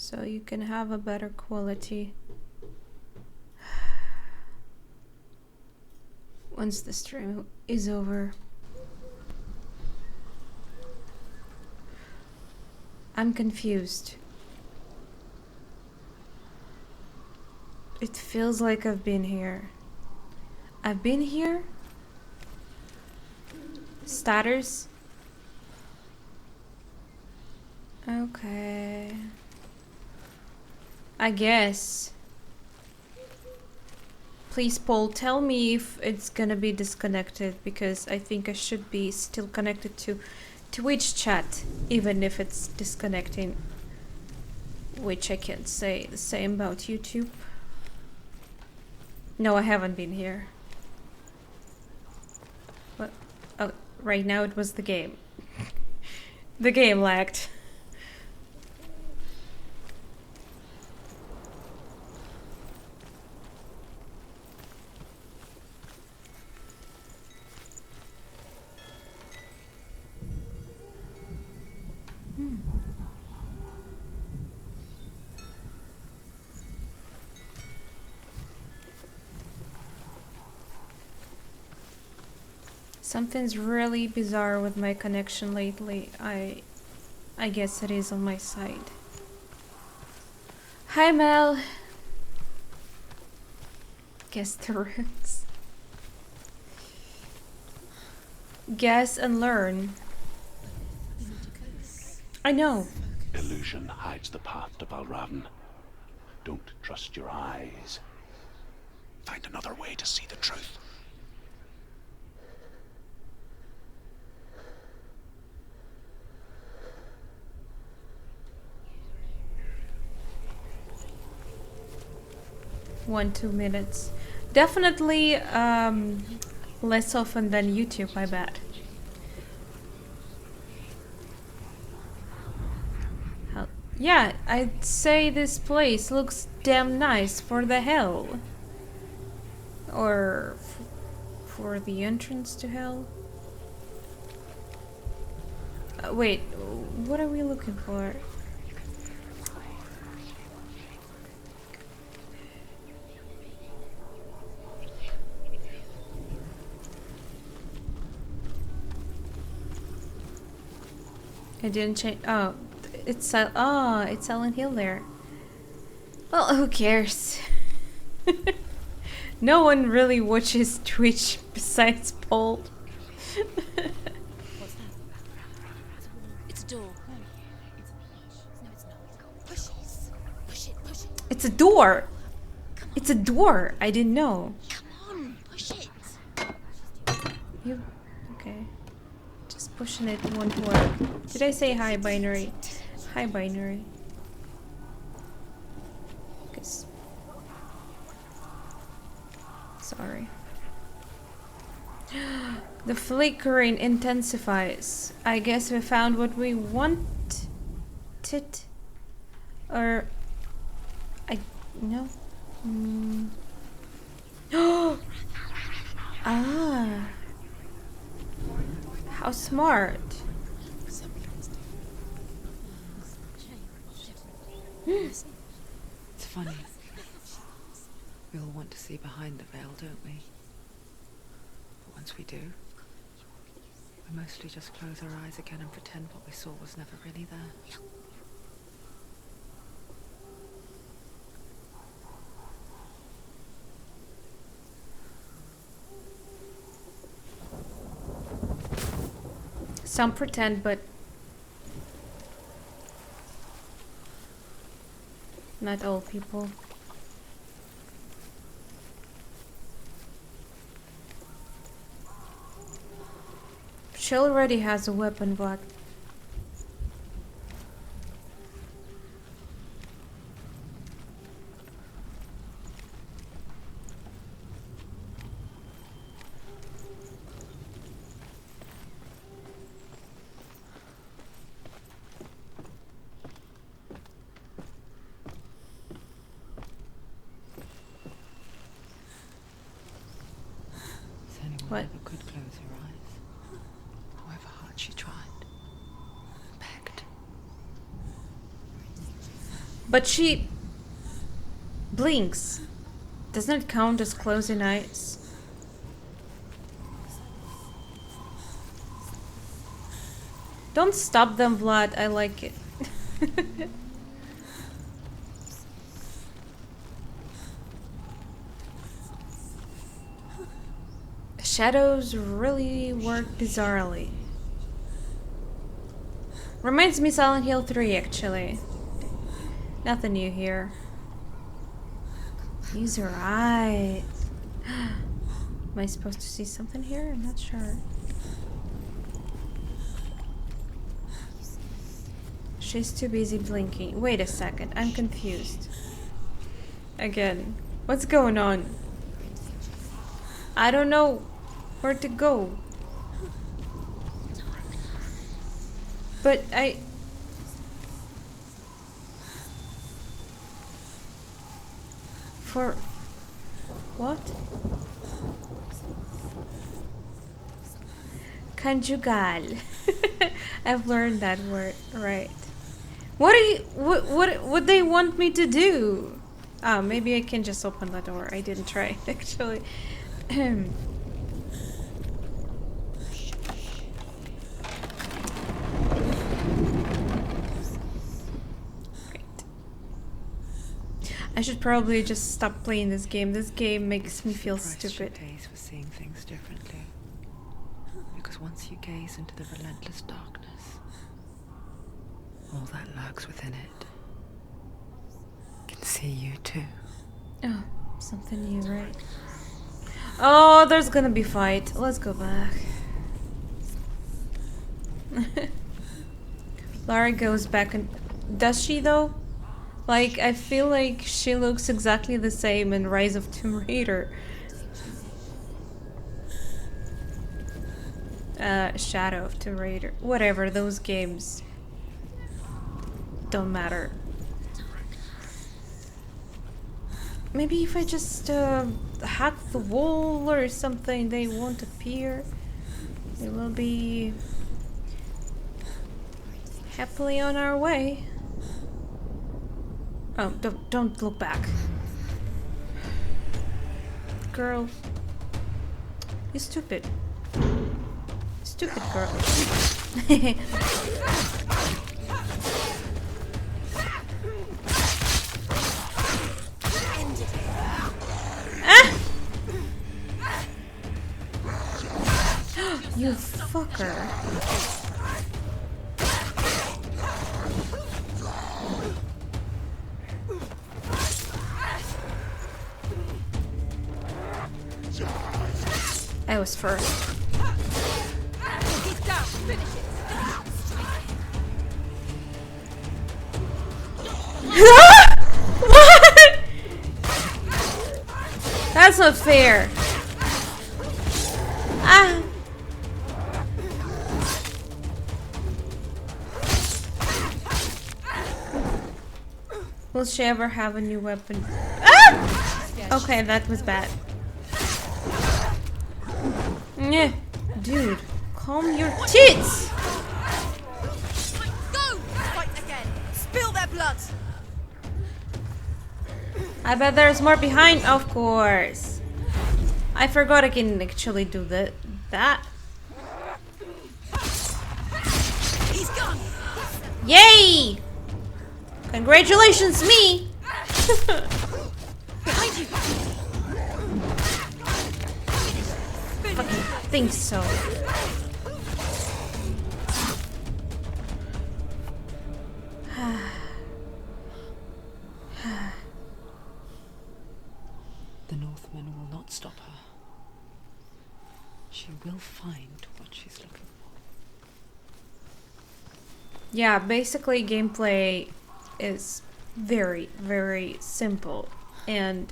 so you can have a better quality once the stream is over. I'm confused. It feels like I've been here. I've been here? Status? Okay. I guess. Please, Paul, tell me if it's gonna be disconnected, because I think I should be still connected to Twitch chat, even if it's disconnecting. Which I can't say the same about YouTube. No, I haven't been here. What? Oh, right now it was the game. The game lagged. Something's really bizarre with my connection lately. I guess it is on my side. Hi Mel. Guess the roots. Guess and learn. I know. Illusion hides the path to Valravn. Don't trust your eyes. Find another way to see the truth. One, 2 minutes. Definitely less often than YouTube, I bet. Yeah, I'd say this place looks damn nice for the hell. Or for the entrance to hell. Wait, what are we looking for? I didn't change. Oh, it's Silent Hill there. Well, who cares? No one really watches Twitch besides Paul. What's that? It's a door. No, it's not. Push it. It's a door. It's a door. I didn't know. Come on, push it. You okay? Just pushing it won't work. Did I say hi, binary? Hi, binary. Guess. Sorry. The flickering intensifies. I guess we found what we wanted. Or no. Ah. How smart. It's funny. We all want to see behind the veil, don't we? But once we do, we mostly just close our eyes again and pretend what we saw was never really there. Some pretend, but not all people. She already has a weapon, Black. Senua What? never could close her eyes, however hard she tried. Begged. But she blinks. Doesn't it count as closing eyes? Don't stop them, Vlad. I like it. Shadows really work bizarrely. Reminds me Silent Hill 3 actually. Nothing new here. Use your eyes. Am I supposed to see something here? I'm not sure. She's too busy blinking. Wait a second, I'm confused. Again, what's going on? I don't know where to go. But For what? Conjugal. I've learned that word, right? What do you what they want me to do? Oh, maybe I can just open the door. I didn't try actually. Great. I should probably just stop playing this game. This game makes me feel stupid. Days for seeing things differently. Because once you gaze into the relentless darkness, all that lurks within it can see you too. Oh, something new, right? Oh, there's gonna be fight. Let's go back. Lara goes back and... Does she though? Like, I feel like she looks exactly the same in Rise of Tomb Raider. Shadow of Tomb Raider. Whatever, those games don't matter. Maybe if I just hack the wall or something, they won't appear. They will be happily on our way. Oh, don't look back. Girl. You stupid. Stupid girl. Ah! You fucker. I was first. He's down. Finish it. What? That's not fair. Ah. Will she ever have a new weapon? Ah! Okay, that was bad. Yeah, dude, calm your tits. Go! Fight again. Spill their blood. I bet there's more behind. Of course. I forgot I can actually do that. He's gone. Yay! Congratulations, me. Behind you. Fucking think so. The Northmen will not stop her. She will find what she's looking for. Yeah, basically gameplay is very, very simple and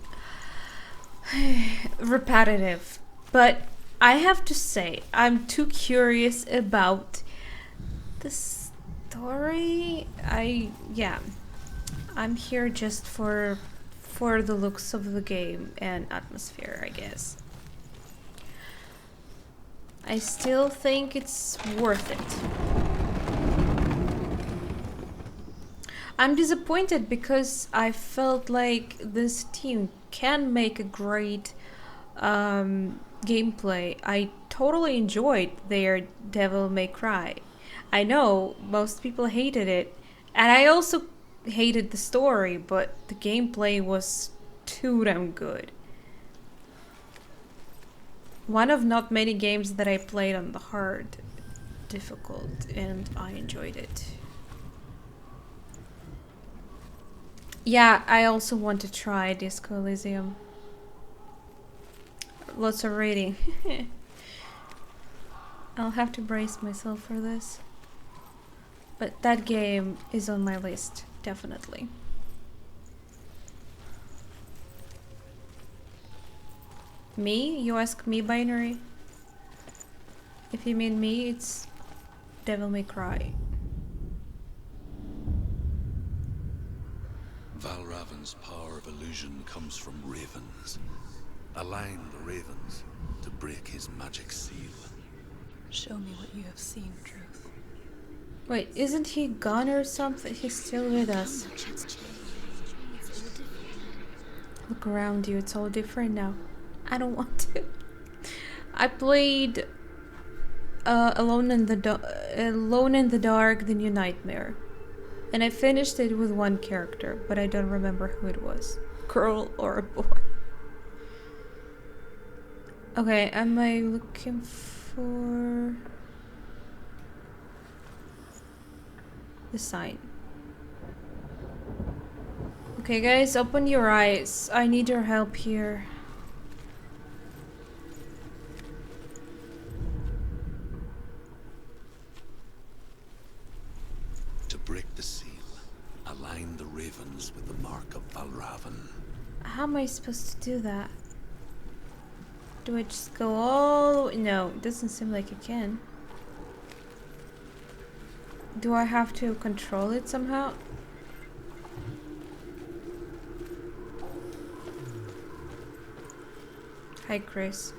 repetitive. But I have to say, I'm too curious about the story. I'm here just for the looks of the game and atmosphere, I guess. I still think it's worth it. I'm disappointed because I felt like this team can make a great gameplay. I totally enjoyed their Devil May Cry. I know most people hated it, and I also hated the story, but the gameplay was too damn good. One of not many games that I played on the hard difficult, and I enjoyed it. Yeah, I also want to try Disco Elysium. Lots of reading. I'll have to brace myself for this. But that game is on my list, definitely. Me? You ask me, Binary? If you mean me, it's Devil May Cry. Valravan's power of illusion comes from ravens. Align the ravens to break his magic seal. Show me what you have seen, Truth. Wait, isn't he gone or something? He's still with us. Look around you, it's all different now. I don't want to. I played Alone in the Dark, The New Nightmare. And I finished it with one character, but I don't remember who it was. Girl or a boy. Okay, am I looking for the sign? Okay guys, open your eyes. I need your help here. To break the seal, align the ravens with the mark of Valravan. How am I supposed to do that? Do I just go all... No, it doesn't seem like I can. Do I have to control it somehow? Hi, Chris.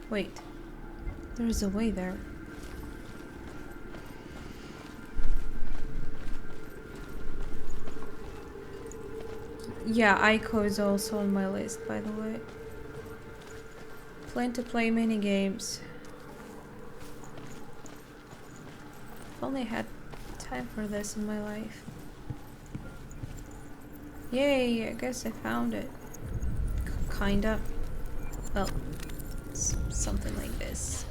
Wait. There's a way there. Yeah, Ico is also on my list, by the way. Plan to play mini games. If only I had time for this in my life. Yay, I guess I found it. Kinda. Well, something like this.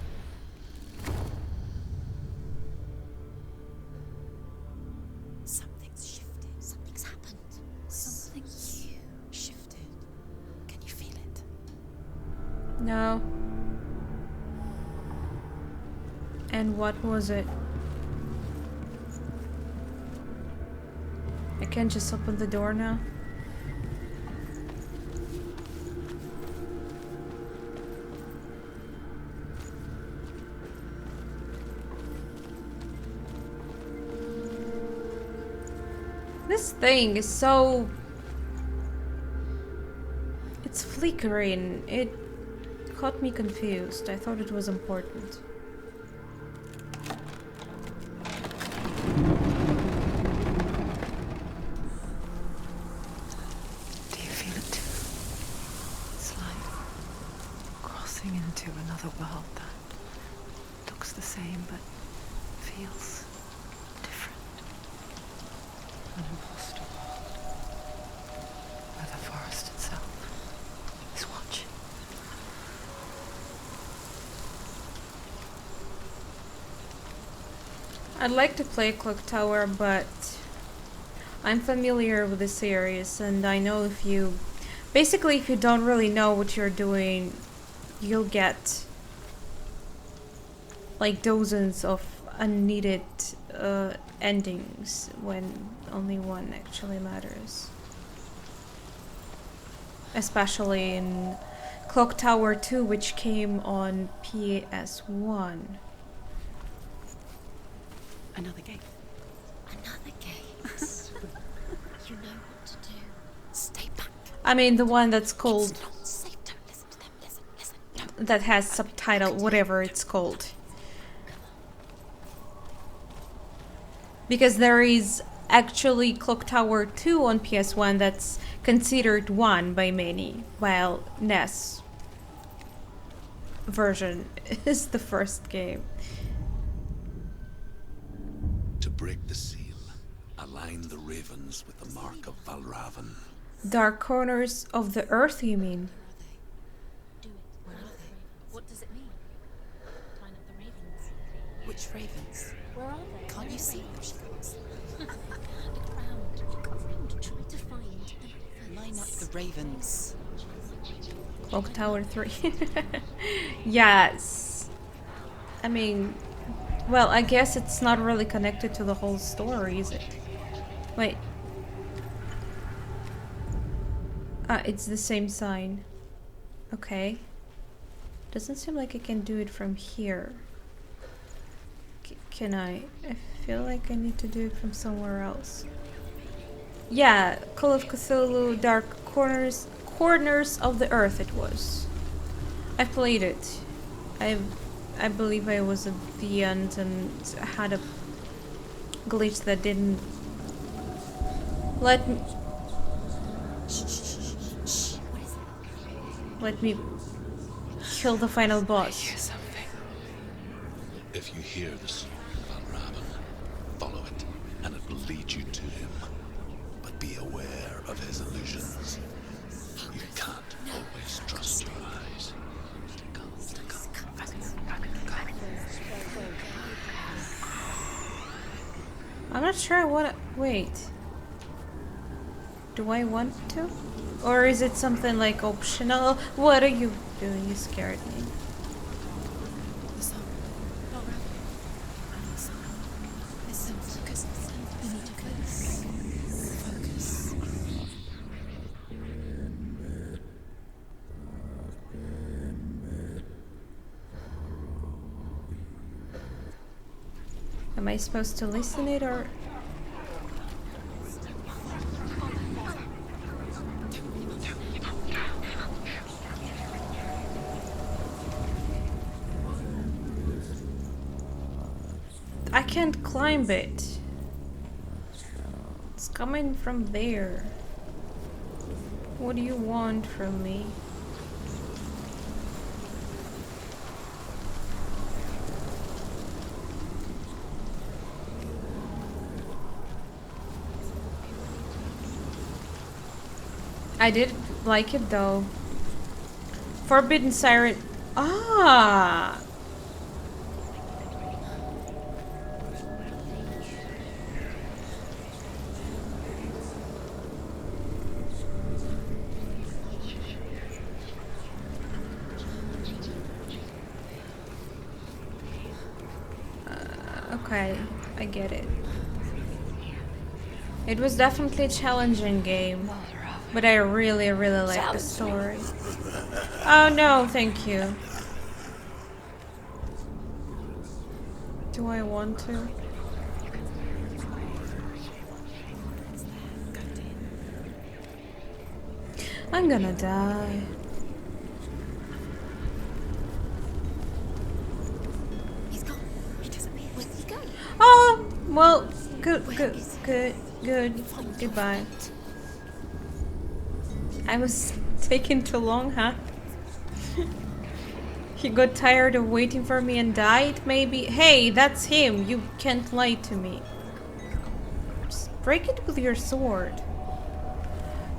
Something's shifted. Something's happened. Something you shifted. Can you feel it? No. And what was it? I can't just open the door now. This thing is so... It's flickering. It got me confused. I thought it was important. Do you feel it too? It's like crossing into another world that looks the same but feels different. An imposter world where the forest itself is watching. I'd like to play Clock Tower, but I'm familiar with the series, and I know if you... Basically, if you don't really know what you're doing, you'll get like dozens of unneeded endings when only one actually matters. Especially in Clock Tower 2, which came on PS1. Another gate. Another gate. You know what to do. Stay back. I mean, the one that's called... It's not safe. Don't listen to them. Listen, listen. No. that has subtitle, whatever it's called. Because there is actually Clock Tower 2 on PS1 that's considered one by many, while NES version is the first game. To break the seal, align the ravens with the mark of Valravan. Dark corners of the earth, you mean? Do it. Where are they? What does it mean? Line up the ravens. Which ravens? Where are they? Can't you see them? Look around. Look around. Try to find the ravens. Line up the ravens. Clock Tower 3. Yes. I mean, well, I guess it's not really connected to the whole story, is it? Wait. Ah, it's the same sign. Okay. Doesn't seem like I can do it from here. Can I? I feel like I need to do it from somewhere else. Yeah, Call of Cthulhu Dark Corners of the Earth it was. I played it. I believe I was at the end and had a glitch that didn't let me kill the final boss. If you hear the song of Valravan, follow it, and it will lead you to him. But be aware of his illusions. You can't always trust your eyes. I'm not sure I wanna wait. Do I want to? Or is it something like optional? What are you doing? You scared me. The song. Not around. Listen. Focus. You need to focus. Focus. Am I supposed to listen it or? I can't climb it. It's coming from there. What do you want from me? I did like it though. Forbidden Siren. Ah! Okay, I get it. It was definitely a challenging game, but I really like the story. Oh no, thank you. Do I want to? I'm gonna die. He's gone. He disappeared. Where's he going? Oh, well, good. Goodbye. I was taking too long, huh? He got tired of waiting for me and died, maybe? Hey, that's him. You can't lie to me. Just break it with your sword.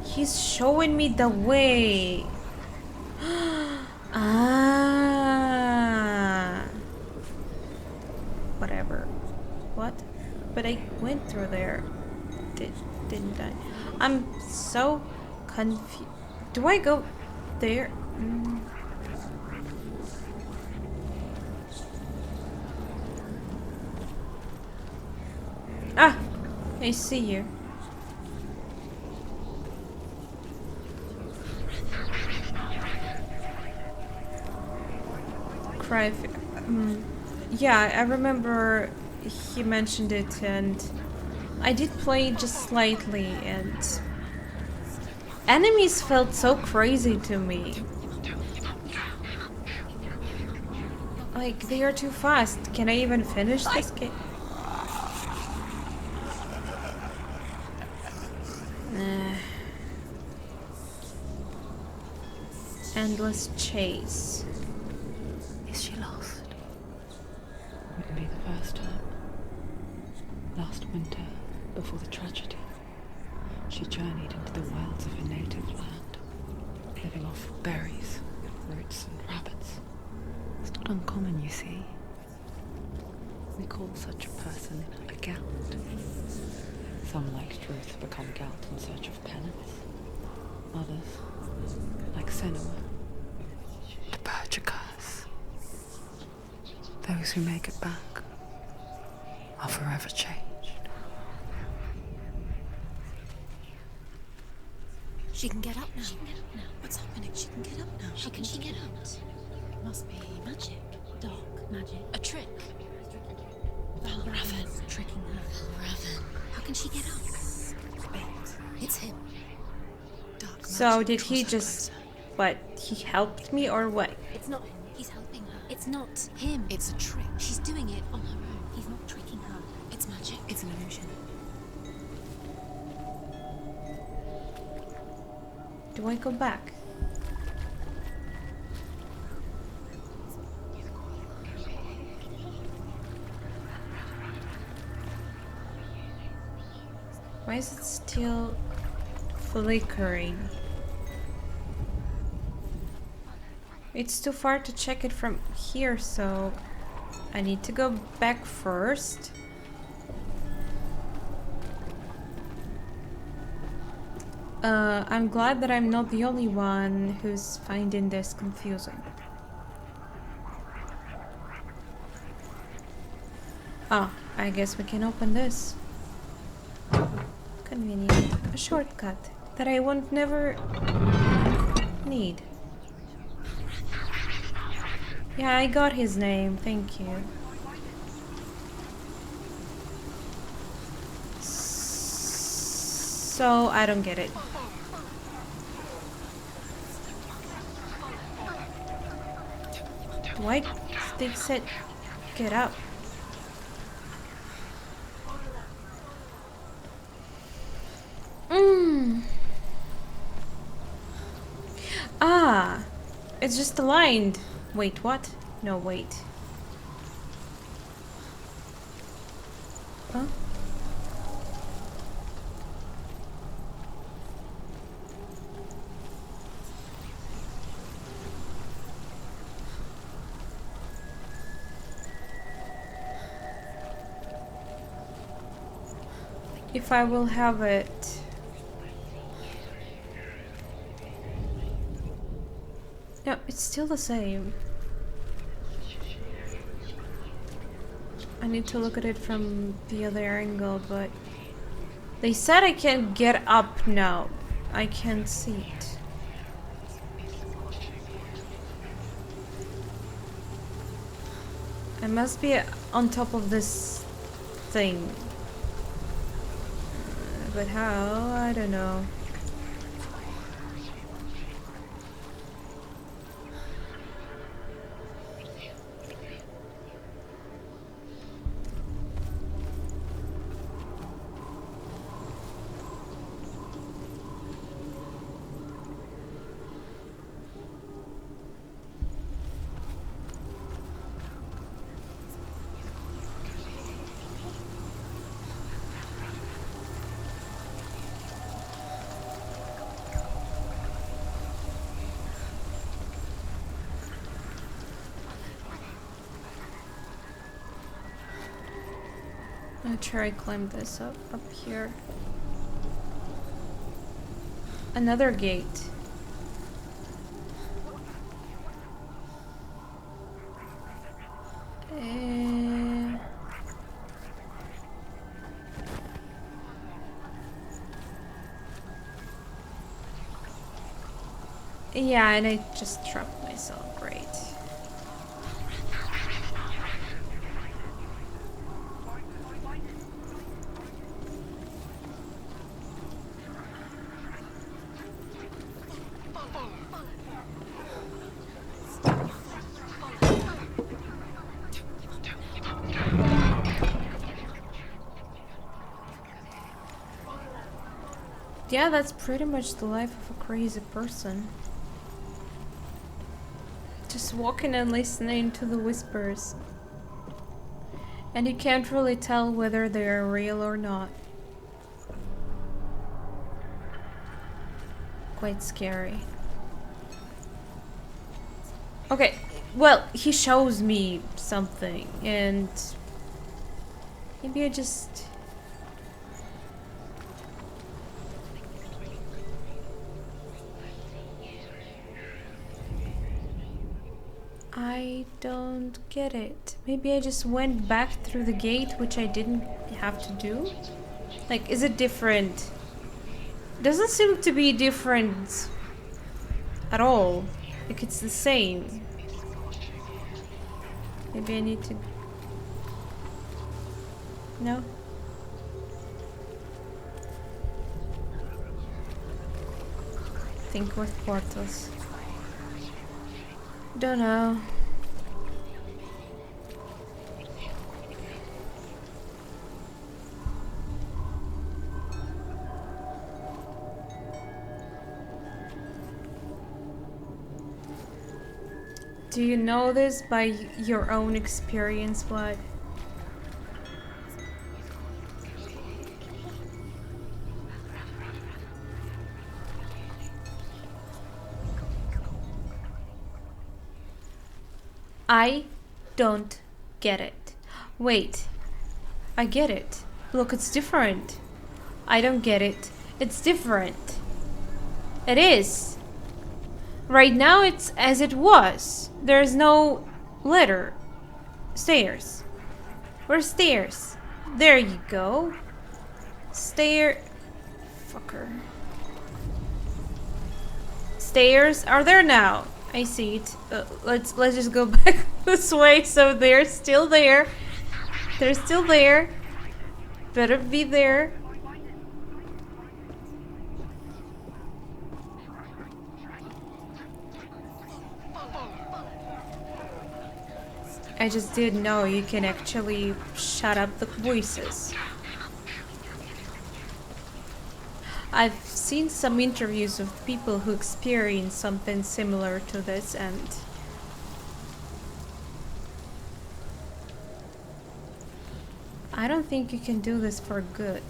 He's showing me the way. Ah. Whatever. What? But I went through there. Didn't I? I'm so confused. Do I go there? Ah! I see you. Cry. Yeah, I remember he mentioned it, and I did play it just slightly, and enemies felt so crazy to me. Like, they are too fast. Can I even finish this game? Endless chase. Is she lost? Wouldn't be the first time. Last winter, before the tragedy, she journeyed into the wilds of her native land, living off berries, roots and rabbits. It's not uncommon, you see. We call such a person a Gelt. Some, like Truth, become Gelt in search of penance. Others, like Senua, to purge a curse. Those who make it back are forever changed. She can get up now. What's happening? She can get up now. How can she get out? It must be magic. Dark magic. A trick. Raven. Tricking her. Raven. How can she get out? Wait. It's him. Dark magic. So did he draws her just... closer. What? He helped me or what? It's not him. He's helping her. It's not him. It's a trick. She's doing it on her own. He's not tricking her. It's magic. It's an illusion. Do I go back? Why is it still flickering? It's too far to check it from here, so I need to go back first. I'm glad that I'm not the only one who's finding this confusing. Ah, I guess we can open this. Convenient. A shortcut that I won't never need. Yeah, I got his name, thank you. So, I don't get it. Why they said get up? Ah, it's just aligned. Wait, what? No, wait. Huh? If I will have it. No, it's still the same. I need to look at it from the other angle, but they said I can get up now. I can't see it. I must be on top of this thing. But how? I don't know. I'll try to climb this up here. Another gate. Yeah, and I just trapped myself, great. Yeah, that's pretty much the life of a crazy person. just walking and listening to the whispers. And you can't really tell whether they are real or not. Quite scary. Okay, well, he shows me something, and maybe I just... I don't get it. Maybe I just went back through the gate, which I didn't have to do? Like, is it different? Doesn't seem to be different at all. Like, it's the same. Maybe I need to... No? Think with portals. Don't know. Do you know this by your own experience, Vlad? I don't get it. Wait, I get it. Look, it's different. I don't get it. It's different. It is. Right now it's as it was. There's no letter. Stairs. Where's stairs? There you go. Stair... Fucker. Stairs are there now. I see it. Let's just go back this way. So they're still there. They're still there. Better be there. I just didn't know you can actually shut up the voices. I've seen some interviews of people who experienced something similar to this, and I don't think you can do this for good.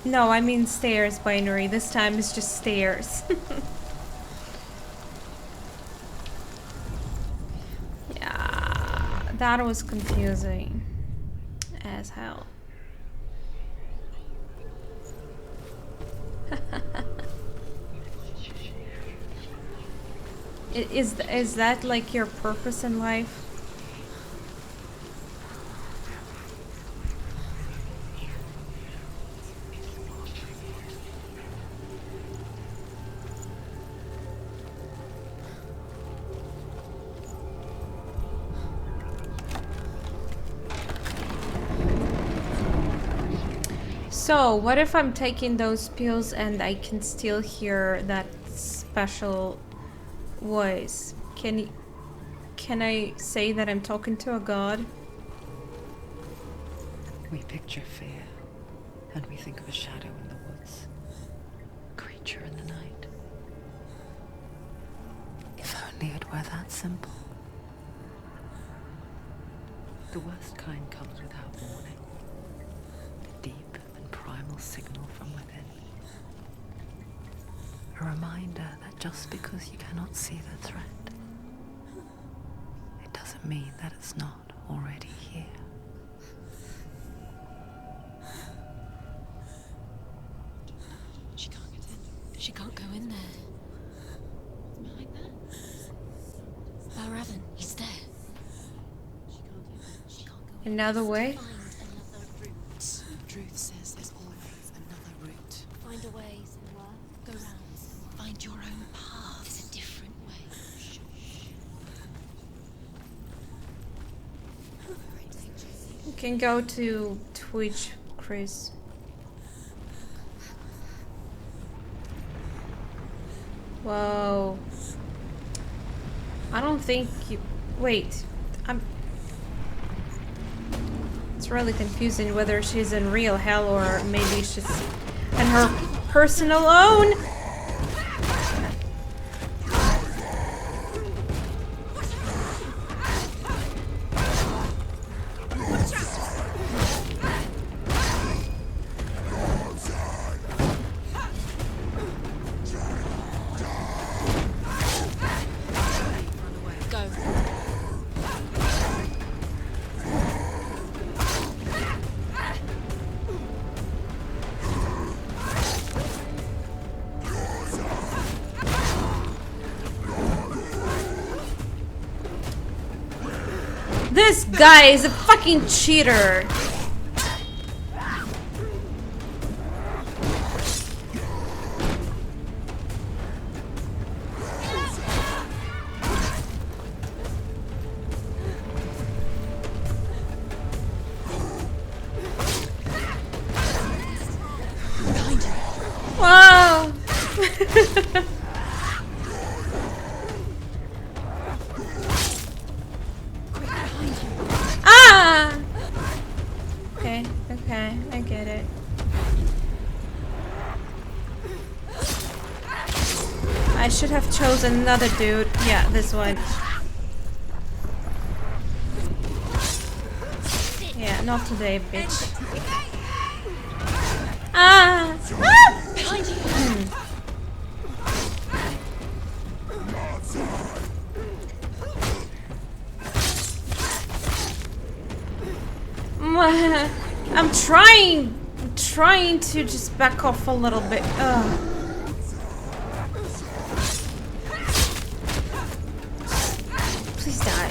No, I mean stairs, binary. This time it's just stairs. Yeah, that was confusing as hell. Is that like your purpose in life? So, what if I'm taking those pills and I can still hear that special voice? Can I say that I'm talking to a god? We picture fear, and we think of a shadow in the woods, a creature in the night. If only it were that simple. The worst kind comes without warning. A deep and primal signal from within. A reminder that just because you cannot see the threat, it doesn't mean that it's not already here. She can't get in. She can't go in there. Behind there? Balravan, he's there. She can't go in. Another way? Find another route. Truth says there's always another route. Find a way, Senua. Go round. Find your own path. There's a different way. You can go to Twitch, Chris. Whoa. I don't think you... Wait. It's really confusing whether she's in real hell or maybe she's in her personal own. Go. This guy is a fucking cheater. Wow. Ah! Okay, okay, I get it. I should have chosen another dude. Yeah, this one. Yeah, not today, bitch. Ah! Ah! Behind you. I'm trying to just back off a little bit. Ugh. Please die.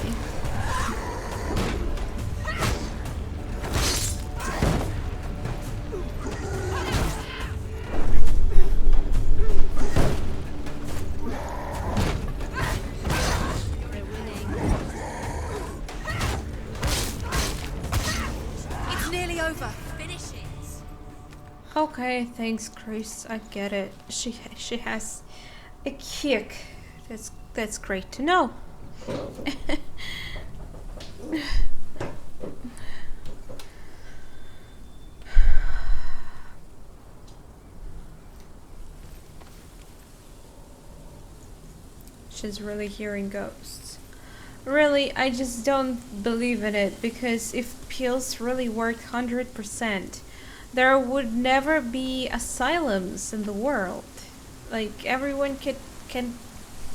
It's nearly over. Finish it. Okay, thanks, Chris. I get it. She has a kick. That's great to know. She's really hearing ghosts. Really, I just don't believe in it, because if pills really worked 100%, there would never be asylums in the world. Like, everyone can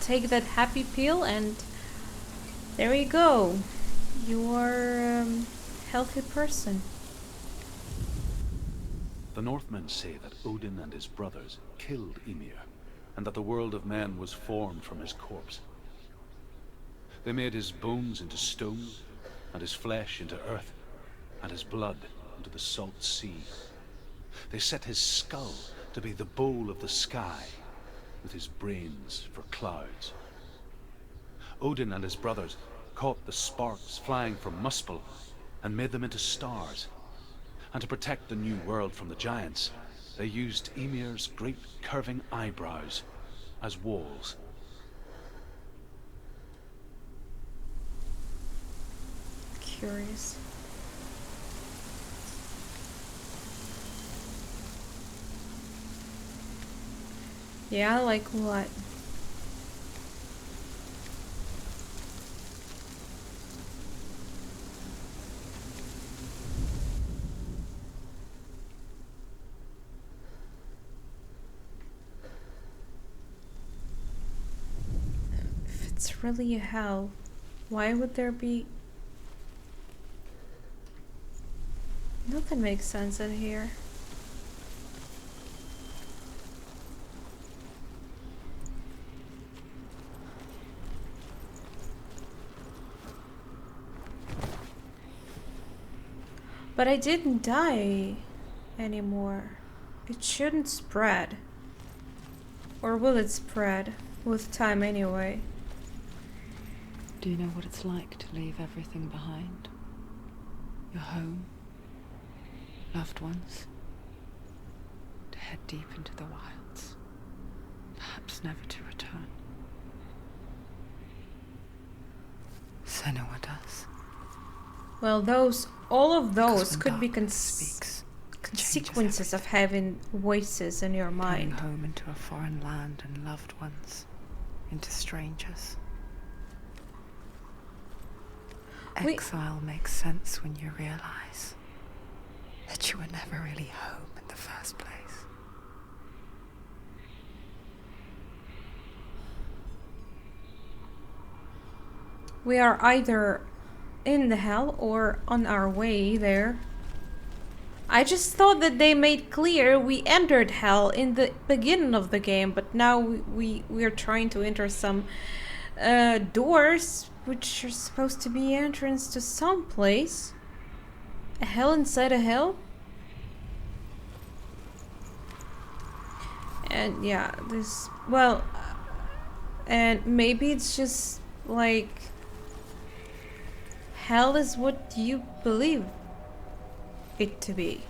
take that happy pill and there you go. You are a healthy person. The Northmen say that Odin and his brothers killed Ymir, and that the world of men was formed from his corpse. They made his bones into stone, and his flesh into earth, and his blood into the salt sea. They set his skull to be the bowl of the sky, with his brains for clouds. Odin and his brothers caught the sparks flying from Muspel and made them into stars. And to protect the new world from the giants, they used Ymir's great curving eyebrows as walls. Curious. Yeah, like what? If it's really a hell, why would there be... Nothing makes sense in here. But I didn't die anymore. It shouldn't spread. Or will it spread with time anyway? Do you know what it's like to leave everything behind? Your home, loved ones, to head deep into the wilds, perhaps never to return. Senua does. Well, all of Because those when could be darkness speaks, consequences of having voices in your turning mind. home into a foreign land and loved ones into strangers. We- Exile makes sense when you realize that you were never really home in the first place. We are either in the hell or on our way there. I just thought that they made clear we entered hell in the beginning of the game, but now we're trying to enter some doors which are supposed to be entrance to some place. A hell inside a hell? And yeah, and maybe it's just like hell is what you believe it to be.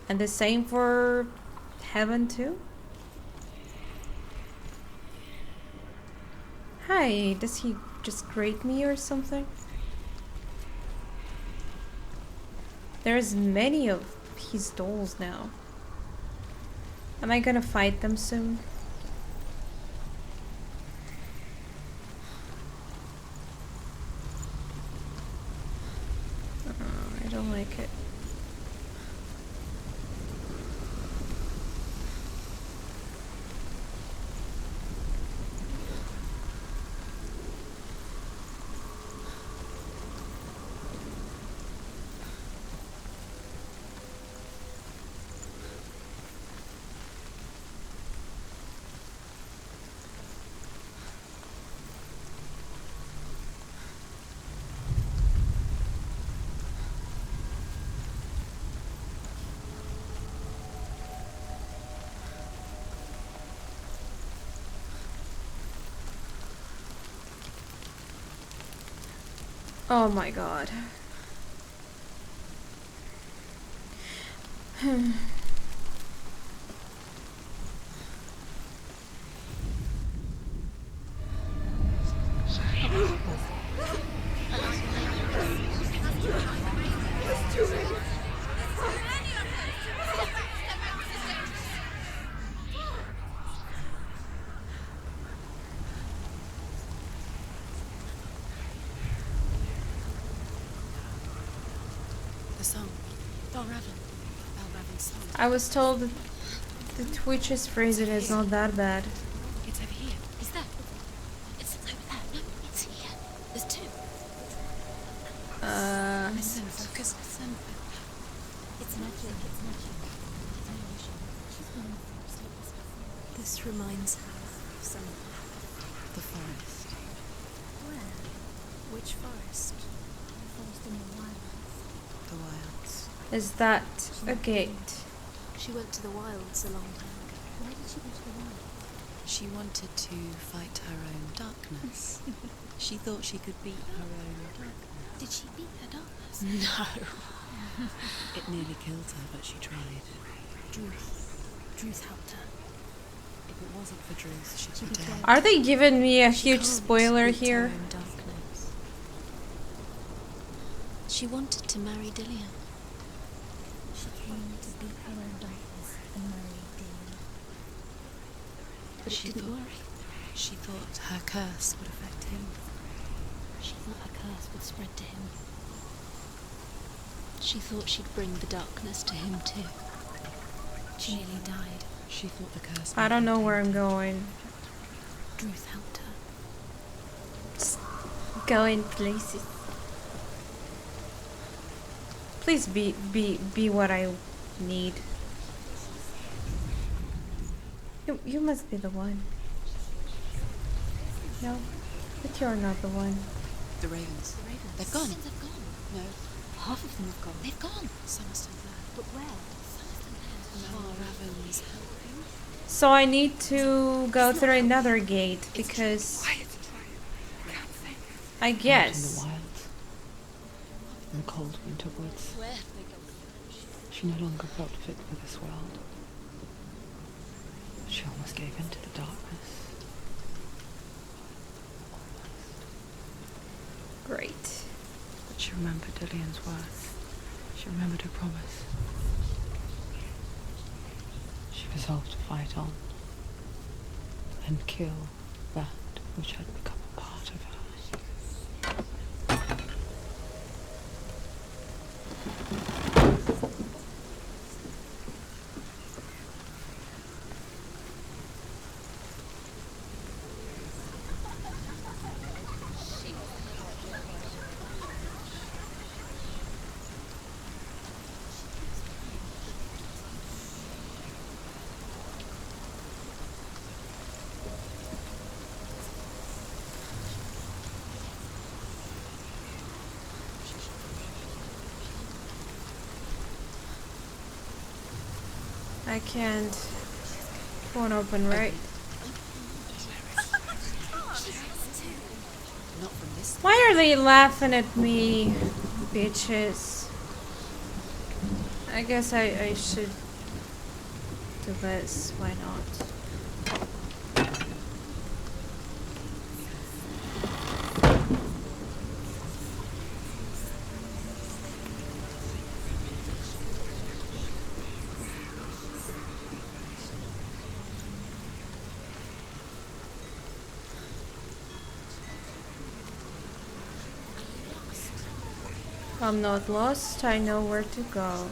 And the same for heaven too? Hi, does he just grate me or something? There's many of his dolls now. Am I gonna fight them soon? I don't like it. Oh my god. The song. Balraven's song. I was told that the Twitch's phrasing is not that bad. It's over here. Is that? It's over there. No, it's here. There's two. Listen, focus. Listen. It's magic. It's magic. It's an illusion. This reminds her of some. The forest. Where? Which forest? The forest in the wilds. The wilds. Is that a gate? She went to the wilds a long time ago. Why did she go to the wilds? She wanted to fight her own darkness. She thought she could beat her own darkness. Did she beat her darkness? No. It nearly killed her, but she tried. Druth helped her. If it wasn't for Druth, she'd be dead. Are they giving me a huge Can't spoiler beat her here? own darkness. She wanted to marry Dillian. She came to beat her own darkness and marry Dillian. But it didn't work. She thought her curse would affect him. She thought her curse would spread to him. She thought she'd bring the darkness to him too. She nearly died. She thought the curse. I don't know where I'm going. Druth helped her. Just going places. Please be what I need. You must be the one. No, but you're not the one. The ravens. They've gone. Have gone. No. Half of them have gone. They've gone. Some are still there. But where? Some are still there. No ravens helping. So I need to go through another gate because I In the guess. wilds, in the cold winter woods, Where have they gone? she no longer felt fit for this world. She almost gave in to the darkness. Great. But she remembered Dillian's words. She remembered her promise. She resolved to fight on and kill that which had become a part of her. I can't. Won't open, right? Not from this. Why are they laughing at me, bitches? I guess I should do this. Why not? I'm not lost, I know where to go.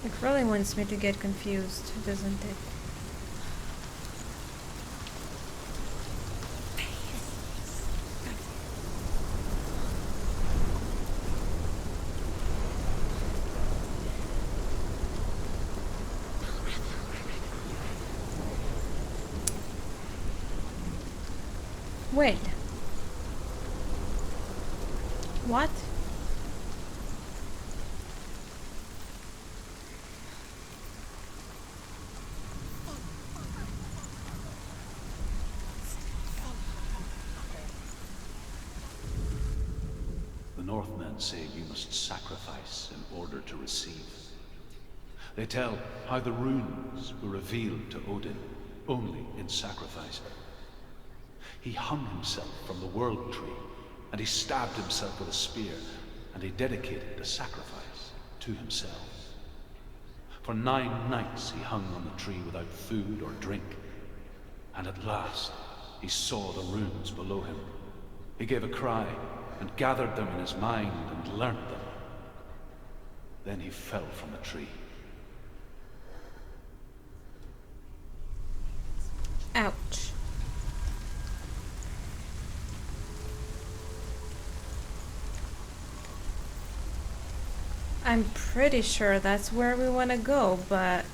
It really wants me to get confused, doesn't it? Wait. What? The Northmen say you must sacrifice in order to receive. They tell how the runes were revealed to Odin only in sacrifice. He hung himself from the world tree, and he stabbed himself with a spear, and he dedicated the sacrifice to himself. For 9 nights he hung on the tree without food or drink, and at last he saw the runes below him. He gave a cry, and gathered them in his mind, and learnt them. Then he fell from the tree. Ouch. I'm pretty sure that's where we want to go, but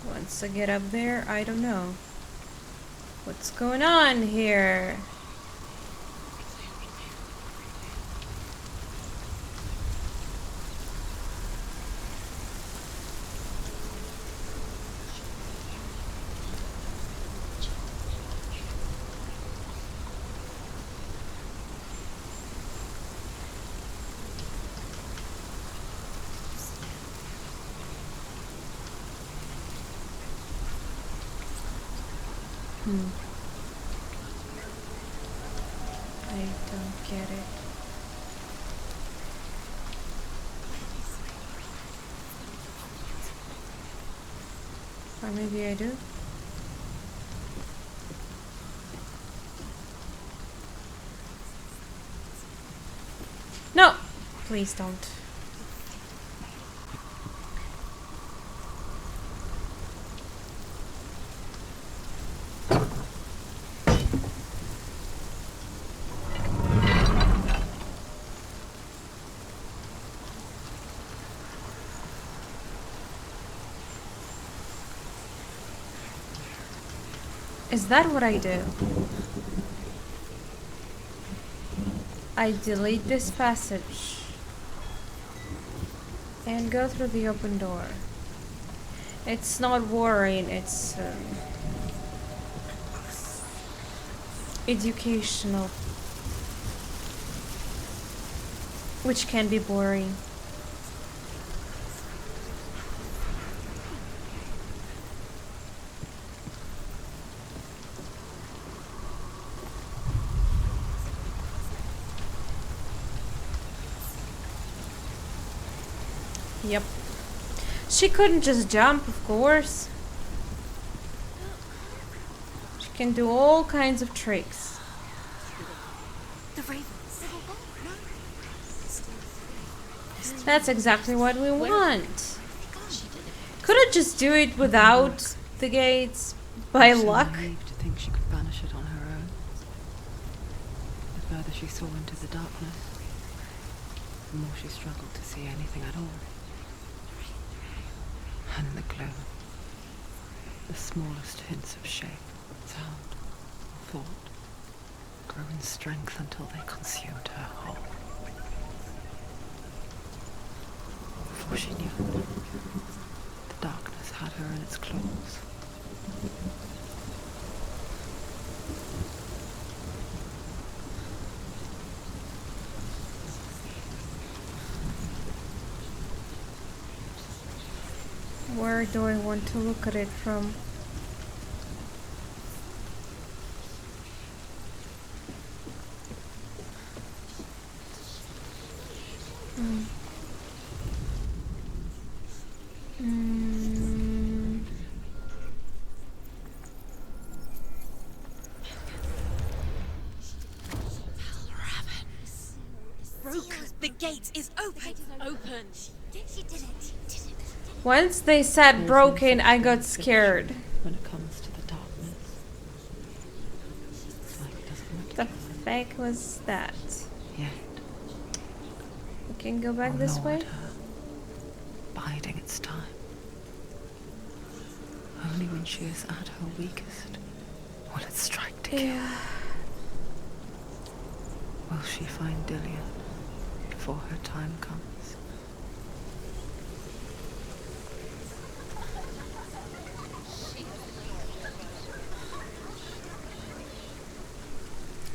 once I get up there, I don't know. What's going on here? I don't get it. Or maybe I do. No! Please don't. Is that what I do? I delete this passage and go through the open door. It's not worrying, it's educational, which can be boring. Yep. She couldn't just jump, of course. She can do all kinds of tricks. The ravens. That's exactly what we want. Couldn't just do it without the gates, by So luck. naive to think she could banish it on her own. The further she saw into the darkness, the more she struggled to see anything at all. And in the glow, the smallest hints of shape, sound, or thought grew in strength until they consumed her whole. Before she knew it, the darkness had her in its claws. Where do I want to look at it from? The gate is open. Open. She did it. Once they said broken, I got scared. When it comes to the darkness, it's like it doesn't want to The heck was that? yet. We can go back I'll this gnaw way? at her, biding its time. Only when she is at her weakest will it strike to kill. Yeah. Will she find Dillian before her time comes?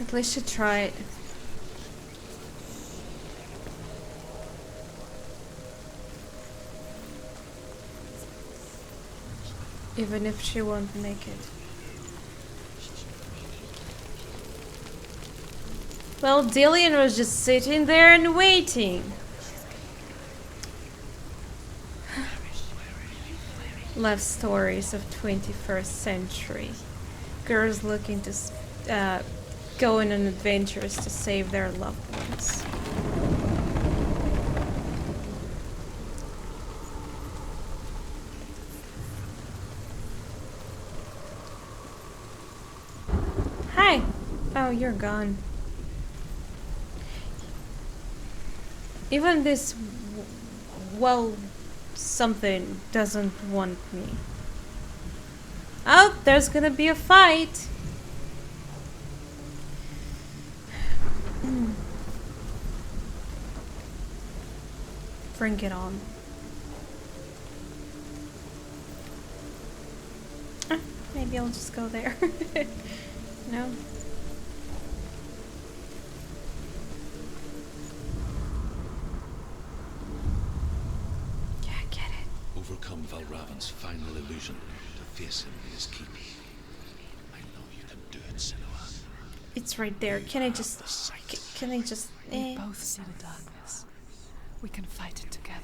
At least she tried. Even if she won't make it. Well, Dillian was just sitting there and waiting. Love stories of 21st century. Girls looking to go on adventures to save their loved ones. Hi! Oh, you're gone. Even this, well, something doesn't want me. Oh, there's gonna be a fight. Bring it on. Maybe I'll just go there. No? Yeah, I get it. Overcome Valravan's final illusion to face him in his keep. I know you can do it, Senua. It's right there. Can I just... Can I just... We both see the darkness. We can fight it together.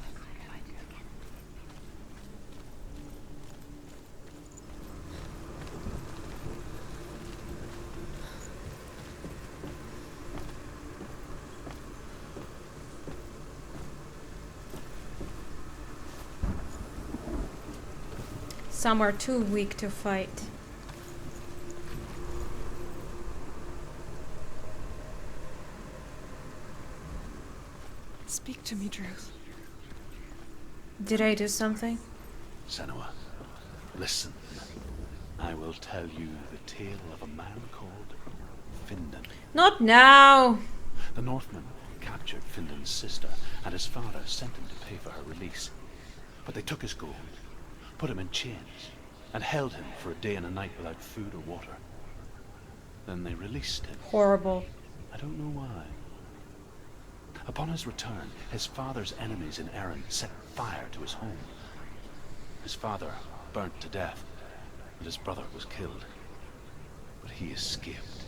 Some are too weak to fight. Speak to me, Drew. Did I do something? Senua, listen. I will tell you the tale of a man called Findan. Not now! The Northmen captured Findan's sister, and his father sent him to pay for her release. But they took his gold, put him in chains, and held him for a day and a night without food or water. Then they released him. Horrible. I don't know why. Upon his return, his father's enemies in Erin set fire to his home. His father burnt to death, and his brother was killed. But he escaped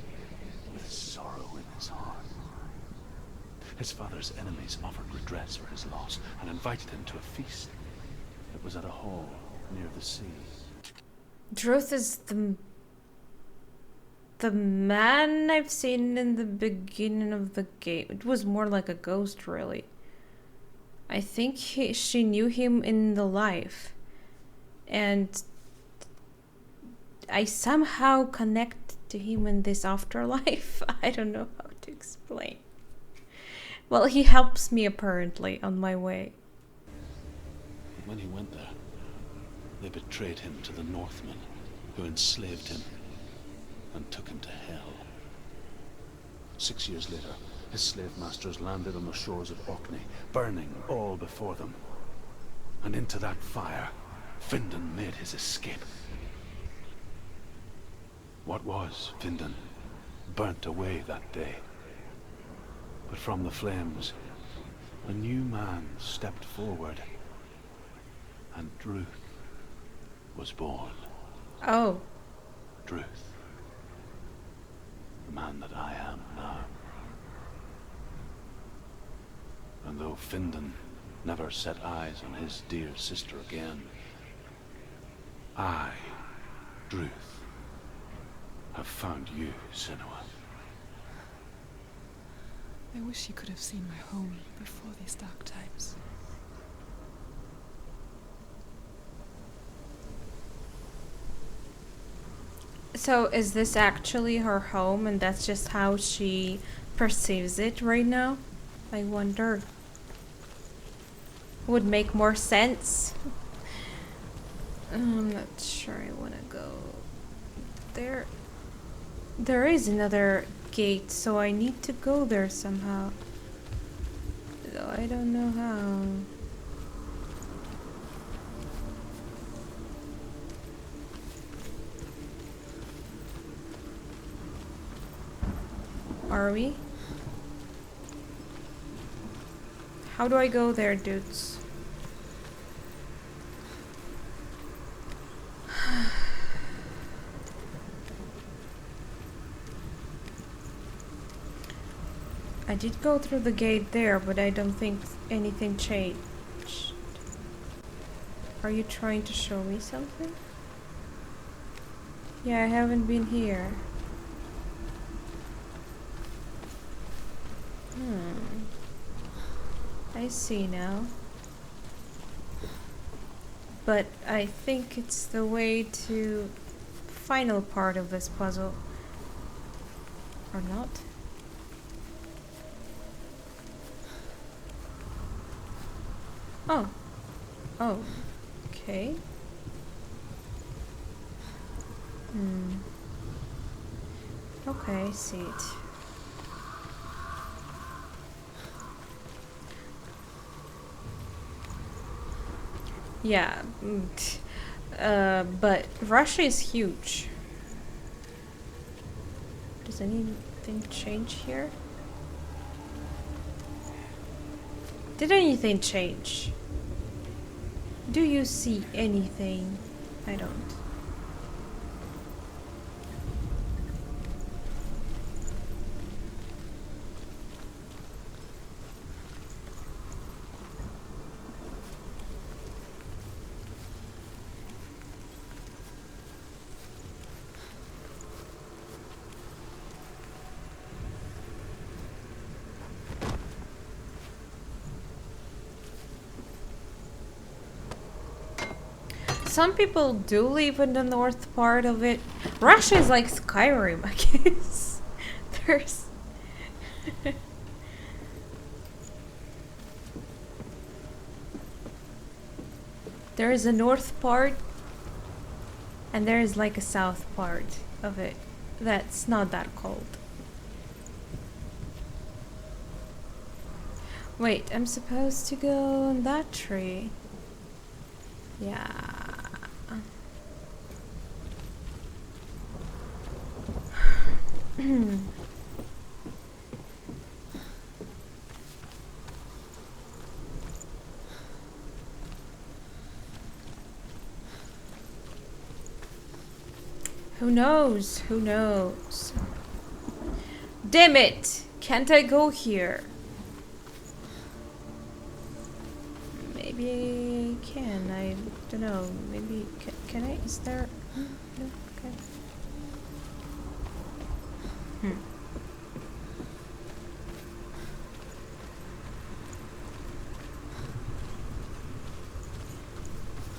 with sorrow in his heart. His father's enemies offered redress for his loss and invited him to a feast. It was at a hall near the sea. Druth is the man I've seen in the beginning of the game. It was more like a ghost, really. I think she knew him in the life. And I somehow connect to him in this afterlife. I don't know how to explain. Well, he helps me apparently on my way. When he went there, they betrayed him to the Northmen, who enslaved him and took him to hell. 6 years later, his slave masters landed on the shores of Orkney, burning all before them. And into that fire, Findan made his escape. What was Findan burnt away that day. But from the flames, a new man stepped forward, and Druth was born. Oh. Druth. The man that I am now. And though Findan never set eyes on his dear sister again, I, Druth, have found you, Senua. I wish you could have seen my home before these dark times. So is this actually her home and that's just how she perceives it right now? I wonder. Would make more sense. I'm not sure I want to go there. There is another gate, so I need to go there somehow. Though I don't know how. Are we? How do I go there, dudes? I did go through the gate there, but I don't think anything changed. Are you trying to show me something? Yeah, I haven't been here. I see now. But I think it's the way to final part of this puzzle. Or not? Oh. Oh. Okay. Okay, I see it. Yeah. But Russia is huge. Does anything change here? Did anything change? Do you see anything? I don't. Some people do live in the north part of it. Russia is like Skyrim, I guess. There's... there is a north part, and there is like a south part of it that's not that cold. Wait, I'm supposed to go on that tree. Yeah. Who knows? Who knows? Damn it! Can't I go here? Maybe I can. I don't know. Maybe can I? Is there? No. Okay.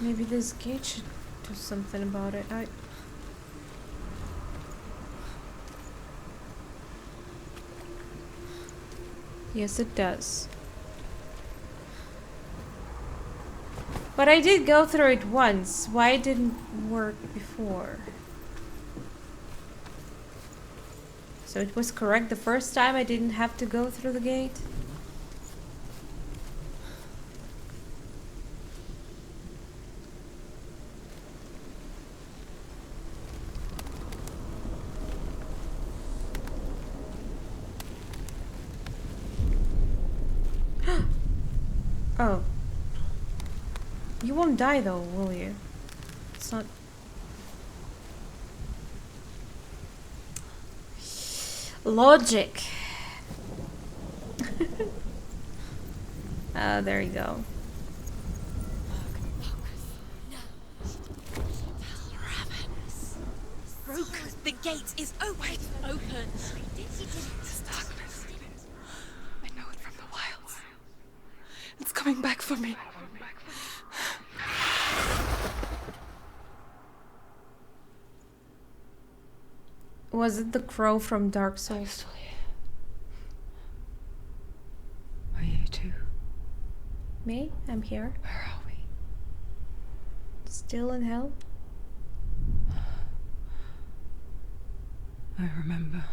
Maybe this gate should do something about it. Yes, it does. But I did go through it once. Why it didn't work before? So it was correct the first time I didn't have to go through the gate? Oh. You won't die though, will you? It's not... Logic. There you go. The gate is open. This darkness. I know it from the wilds. It's coming back for me. Was it the crow from Dark Souls? Are you too? Me? I'm here. Where are we? Still in hell? I remember.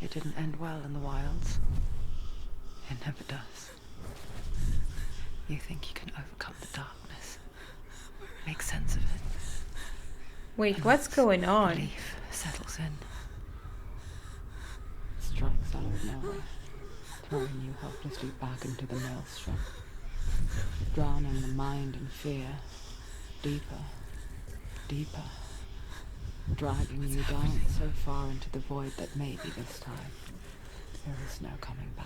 It didn't end well in the wilds. It never does. You think you can overcome the darkness, make sense of it. Wait, what's going on? Belief settles in. Strikes out of nowhere, throwing you helplessly back into the maelstrom, drowning the mind in fear, deeper, deeper, dragging you down so far into the void that maybe this time there is no coming back.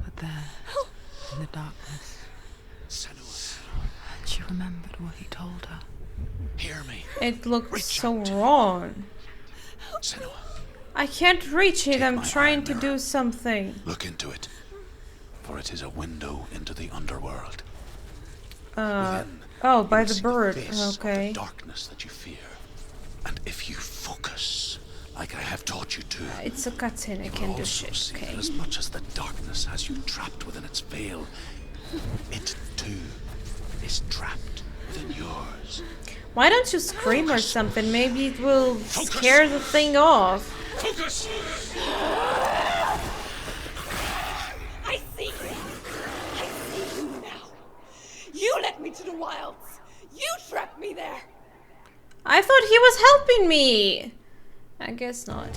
But there, in the darkness, Senua, she remembered what he told her. hear me. It looks Reach so out. wrong. Senua, I can't reach it. Take I'm my trying arm to mirror. do something. look into it, for it is a window into the underworld. Oh, Within, by you the see bird. face of Okay. the darkness that you fear. And if you focus, like I have taught you to, It's a cutscene. I you will can't do also shit. see Okay. that as much as the darkness has you trapped within its veil, it too is trapped within yours. Why don't you scream or something? Maybe it will Focus. scare the thing off. Focus! I see you. I see you now. You led me to the wilds. You trapped me there. I thought he was helping me. I guess not.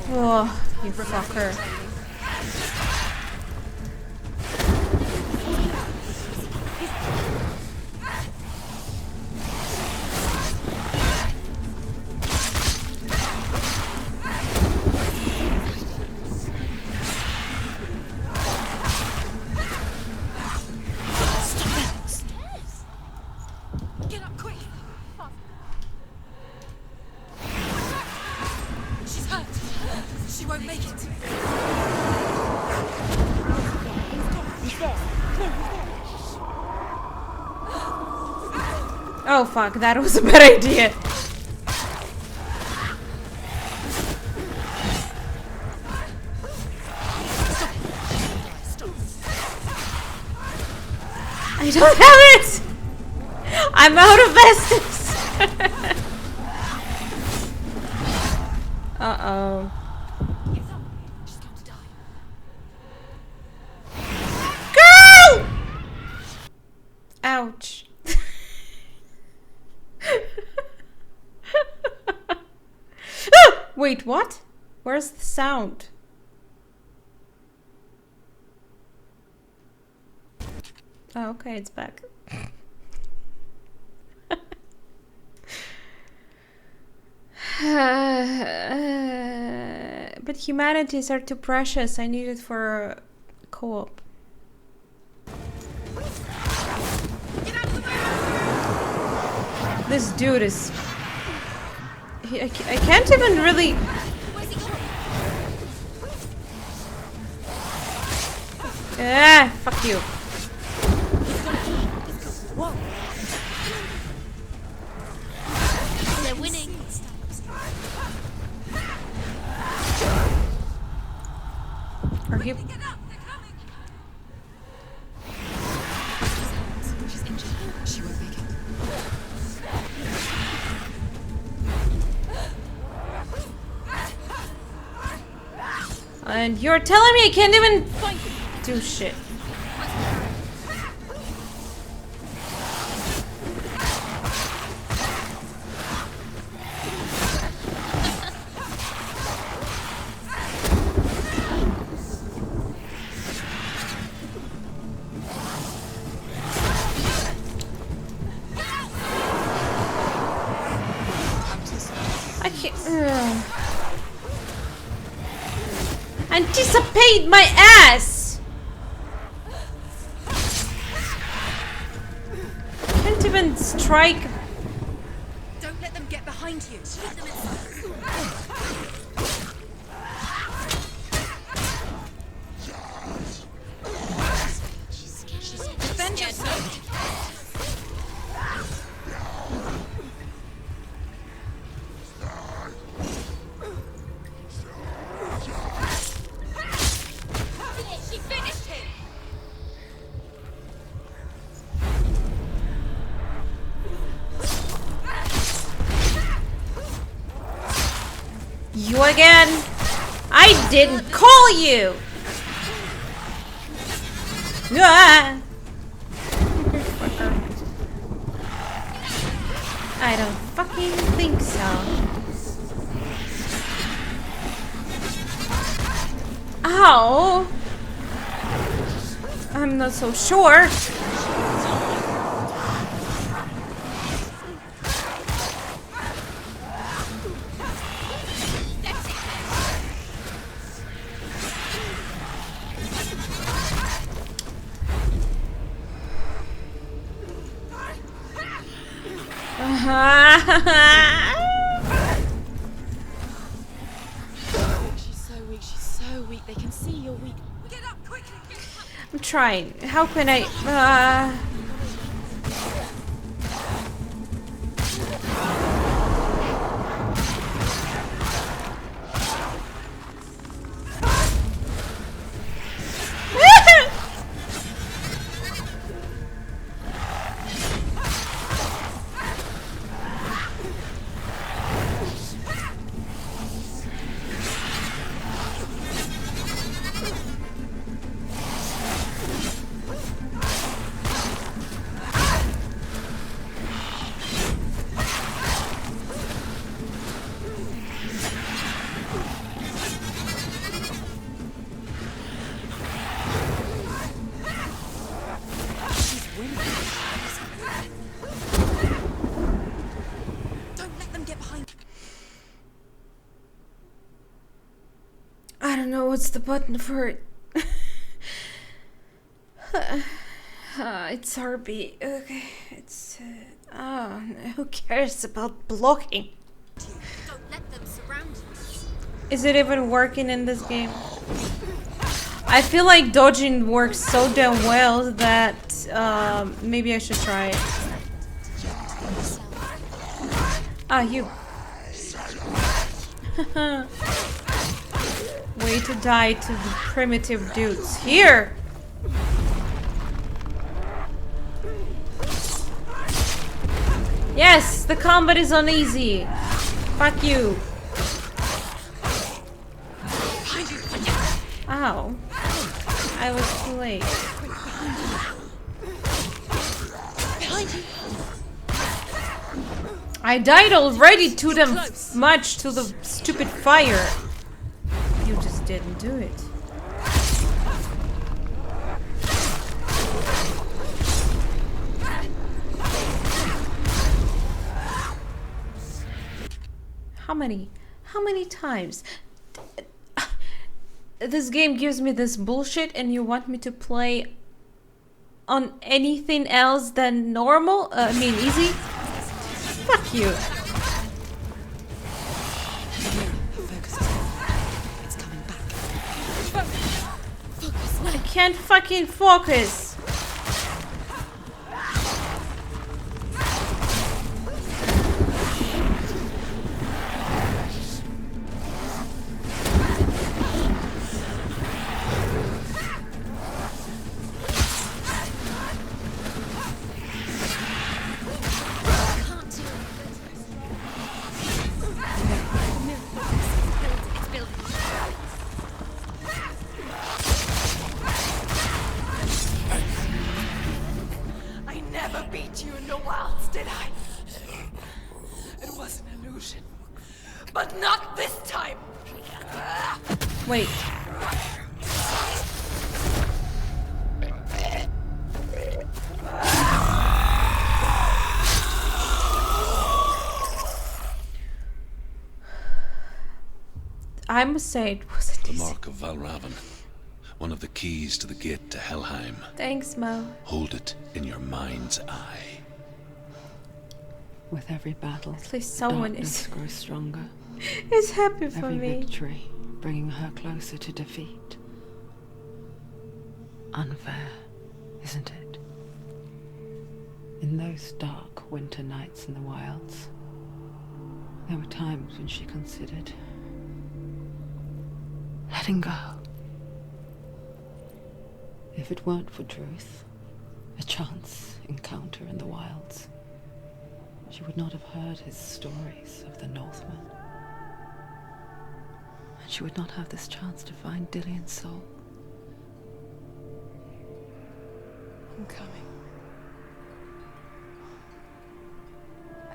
Oh, you fucker. Get up quick. She's hurt. She won't make it. Oh fuck, that was a bad idea. I don't have it! I'm out of Vestus! Uh-oh. Wait, what? Where's the sound? Oh, okay, it's back. But humanities are too precious. I need it for co-op. This dude is... I can't even really... Ah, fuck you. They're winning. Are you... She's injured. She won't make it. And you're telling me I can't even do shit. I can't... Anticipate my ass! Can't even strike. Don't let them get behind you. Defend yourself. She finished him. You again? I didn't call you! Ah! I don't fucking think so. Ow! I'm not so sure. She's so weak. They can see you're weak. Get up quickly. I'm trying. How can I... Don't let them get behind you. I don't know what's the button for it. It's RB. Okay, it's... oh, who cares about blocking? Don't let them surround you. Is it even working in this game? I feel like dodging works so damn well that maybe I should try it. Ah, you. Way to die to the primitive dudes. Here! Yes, the combat is on easy. Fuck you. Ow. I was too late. I died already to them much to the stupid fire. You just didn't do it. How many times? This game gives me this bullshit and you want me to play on anything else than normal? I mean easy? Fuck you. It's coming back. I can't fucking focus. I never beat you in the wilds, did I? It was an illusion. But not this time! Wait. I must say it wasn't The easy. mark of Valravn. One of the keys to the gate to Helheim. Thanks, Mo. Hold it in your mind's eye. With every battle, At least the someone darkness grows stronger. is happy for Every me. victory bringing her closer to defeat. Unfair, isn't it? In those dark winter nights in the wilds, there were times when she considered letting go. If it weren't for Truth, a chance encounter in the wilds, she would not have heard his stories of the Northmen. And she would not have this chance to find Dillion's soul. I'm coming.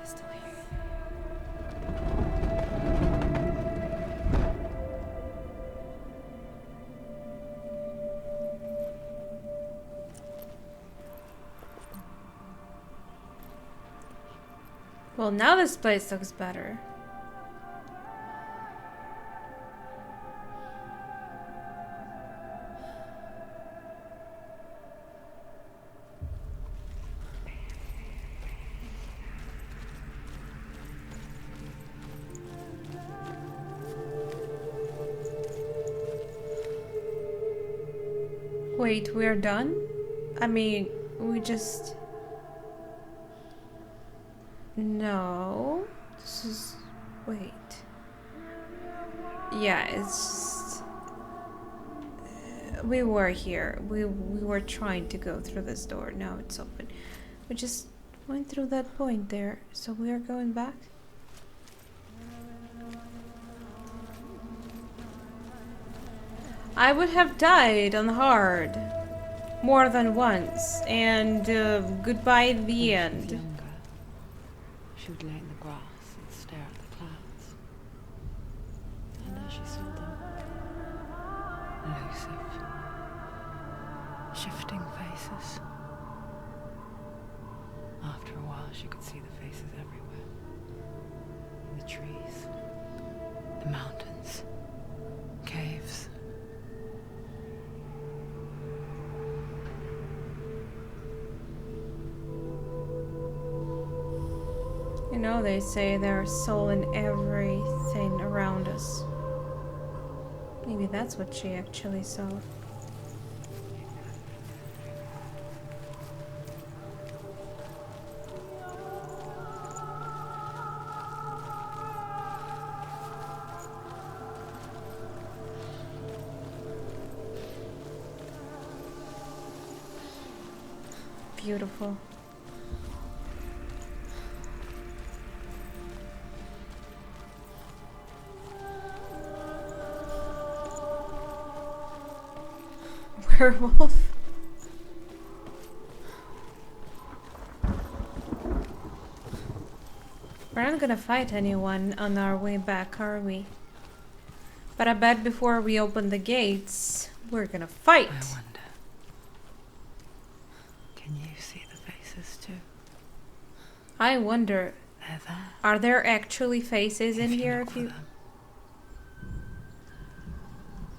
I still hear you. Well, now this place looks better. Wait, we're done? I mean, we just... No. This is... Wait. Yeah, it's just... we were here. We were trying to go through this door. Now it's open. We just went through that point there. So we are going back? I would have died on hard more than once, and goodbye at the When she was end. younger, she would lay in the grass and stare at the clouds. And as she saw them, elusive, shifting faces. After a while, she could see the faces everywhere. In the trees, the mountains, caves. You know, they say there's soul in everything around us. Maybe that's what she actually saw. Beautiful. Werewolf. We're not gonna fight anyone on our way back, are we? But I bet before we open the gates, we're gonna fight. I wonder. Can you see the faces too? I wonder, They're there. are there actually faces in here look if for you... them.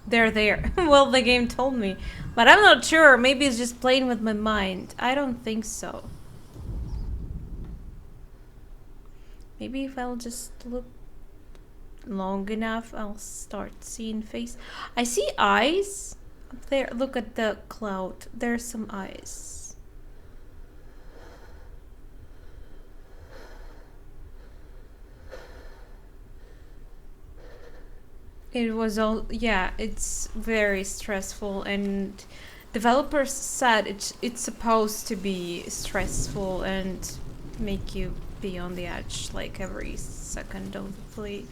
They're there. Well, the game told me. But I'm not sure. Maybe it's just playing with my mind. I don't think so. Maybe if I'll just look long enough, I'll start seeing face. I see eyes up there. Look at the cloud. There's some eyes. It was all, yeah, it's very stressful, and developers said it's supposed to be stressful and make you be on the edge like every second of the play.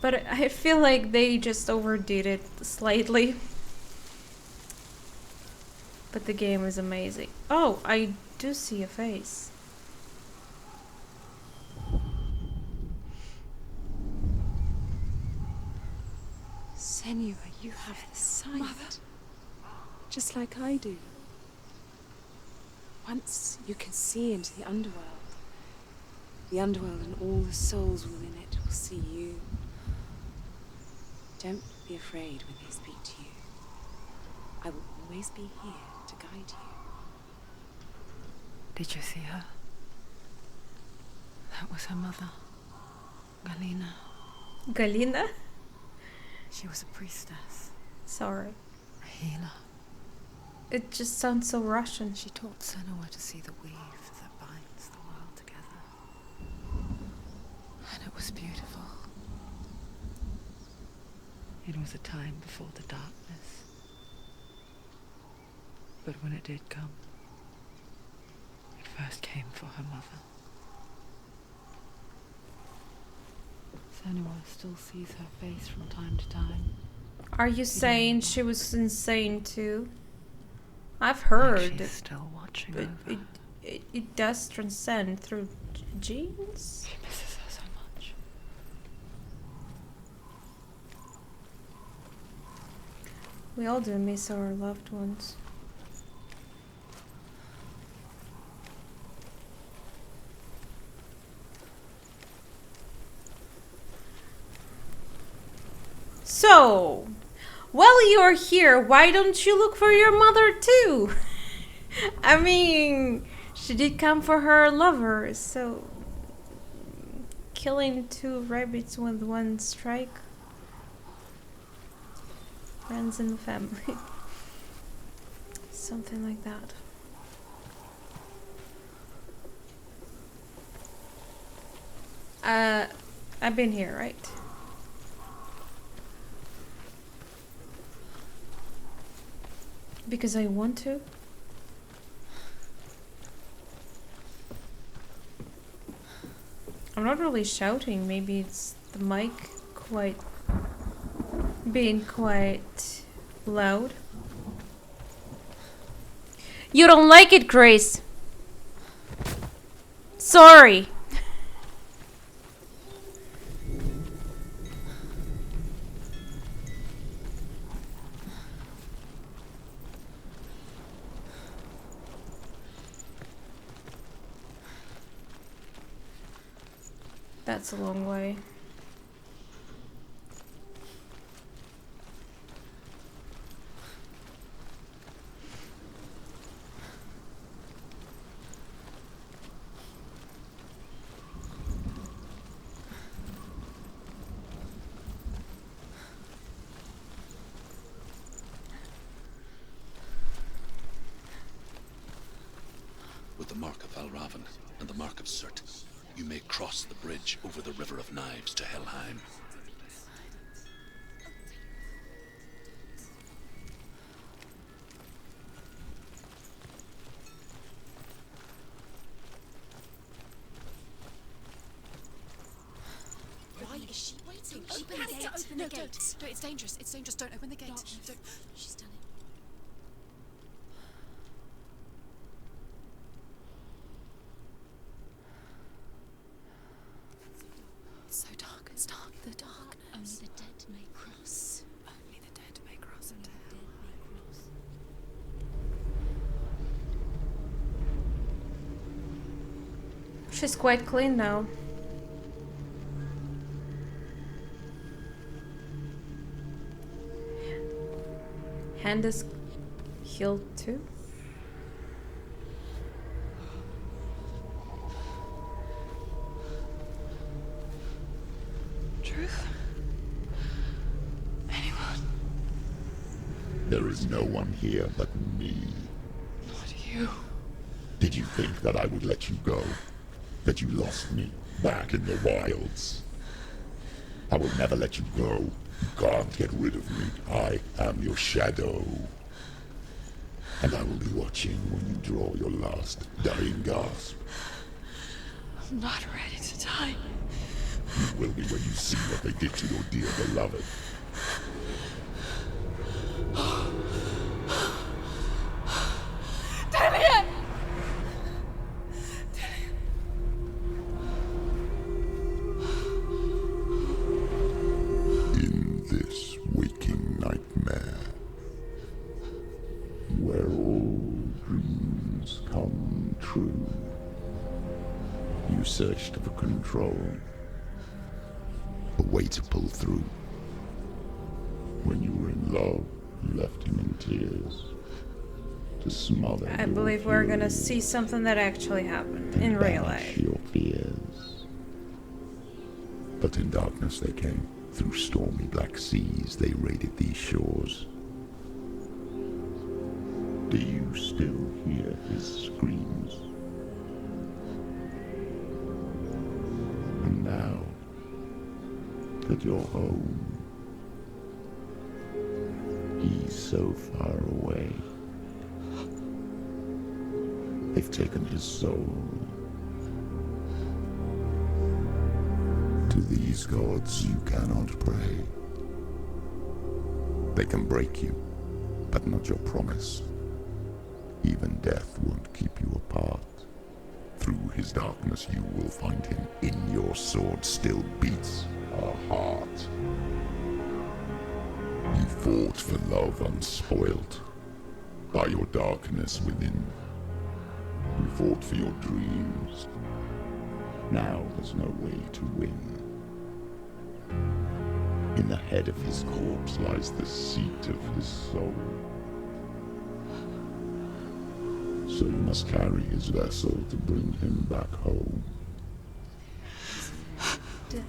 But I feel like they just overdid it slightly. But the game is amazing. Oh, I do see a face. Senua, you have the sight. Mother. Just like I do. Once you can see into the underworld and all the souls within it will see you. Don't be afraid when they speak to you. I will always be here to guide you. Did you see her? That was her mother, Galina. Galina? She was a priestess, Sorry. a healer. It just sounds so Russian. She taught Senua to see the weave that binds the world together. And it was beautiful. It was a time before the darkness. But when it did come, it first came for her mother. Senua still sees her face from time to time. Are you saying she was insane too? I've Like heard. she's still watching over her. It does transcend through genes. She misses her so much. We all do miss our loved ones. So, while you're here, why don't you look for your mother too? I mean, she did come for her lover, so killing two rabbits with one strike. Friends and family. Something like that. I've been here, right? Because I want to. I'm not really shouting. Maybe it's the mic being quite loud. You don't like it, Grace. Sorry. That's a long way. With the mark of Valravan and the mark of Surt, you may cross the bridge over the River of Knives to Helheim. Why is she waiting? Open the gate. Open the gate. No, it's dangerous. It's dangerous. Don't open the gate. Don't. She's done it. She's quite clean now. Hand is healed too. Truth? Anyone? There is no one here but me. Not you. Did you think that I would let you go? That you lost me back in the wilds? I will never let you go. You can't get rid of me. I am your shadow. And I will be watching when you draw your last dying gasp. I'm not ready to die. You will be when you see what they did to your dear beloved. Delia! In this waking nightmare, where all dreams come true, you searched for control, a way to pull through. When you were in love, you left him in tears to smother. I believe we're gonna see something that actually happened in real life. Your fears. But in darkness they came. Through stormy black seas they raided these shores. Do you still hear his screams? And now that you're home, he's so far away. They've taken his soul. To these gods you cannot pray. They can break you, but not your promise. Even death won't keep you apart. Through his darkness you will find him. In your sword still beats a heart. You fought for love unspoilt by your darkness within. You fought for your dreams. Now there's no way to win. In the head of his corpse lies the seat of his soul. So you must carry his vessel to bring him back home. You did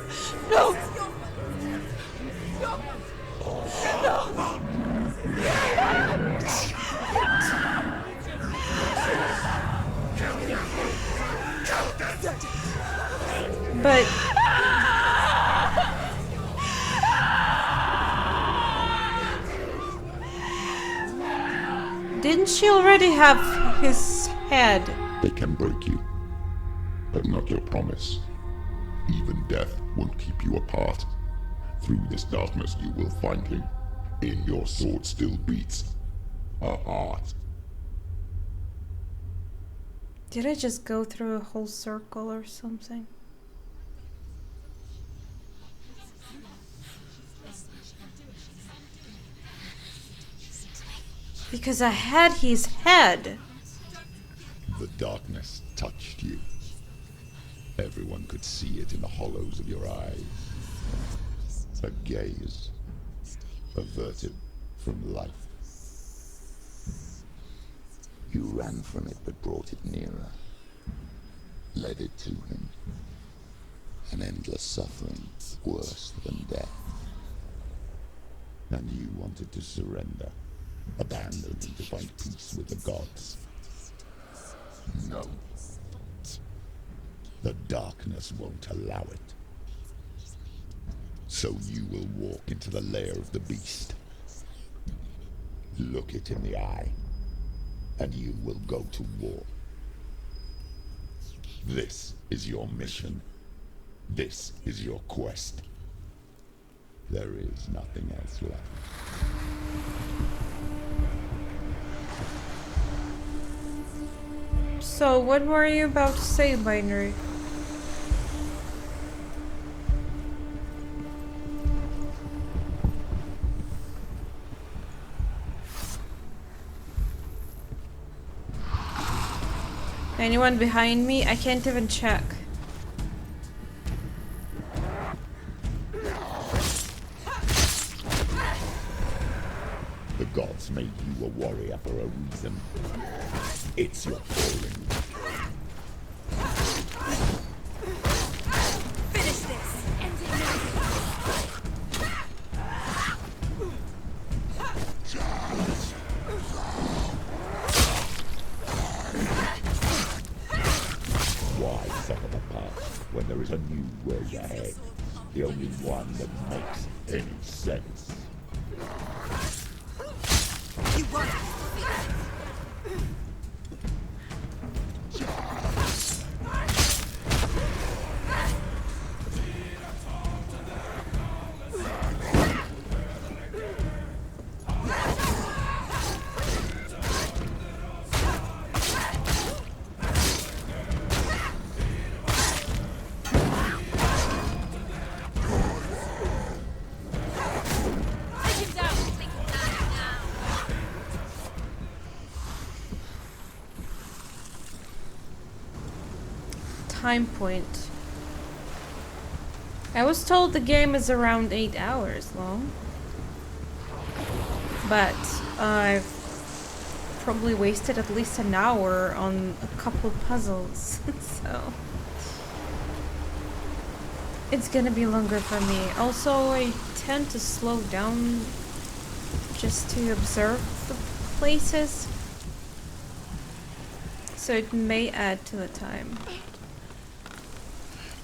this! No! This is your fault. But didn't she already have his head? They can break you, but not your promise. Even death won't keep you apart. Through this darkness you will find him. In your sword still beats a heart. Did I just go through a whole circle or something? Because I had his head. The darkness touched you. Everyone could see it in the hollows of your eyes. A gaze averted from life. You ran from it but brought it nearer. Led it to him. An endless suffering, worse than death. And you wanted to surrender. Abandon him to find peace with the gods. No. The darkness won't allow it. So you will walk into the lair of the beast. Look it in the eye, and you will go to war. This is your mission. This is your quest. There is nothing else left. So, what were you about to say, Binary? Anyone behind me? I can't even check. The gods made you a warrior for a reason. It's your calling. Finish this! End it now! Why suffer the past when there is a new way ahead? The only one that makes any sense. You won! Time point. I was told the game is around 8 hours long, but I've probably wasted at least an hour on a couple puzzles, so it's gonna be longer for me. Also, I tend to slow down just to observe the places, so it may add to the time.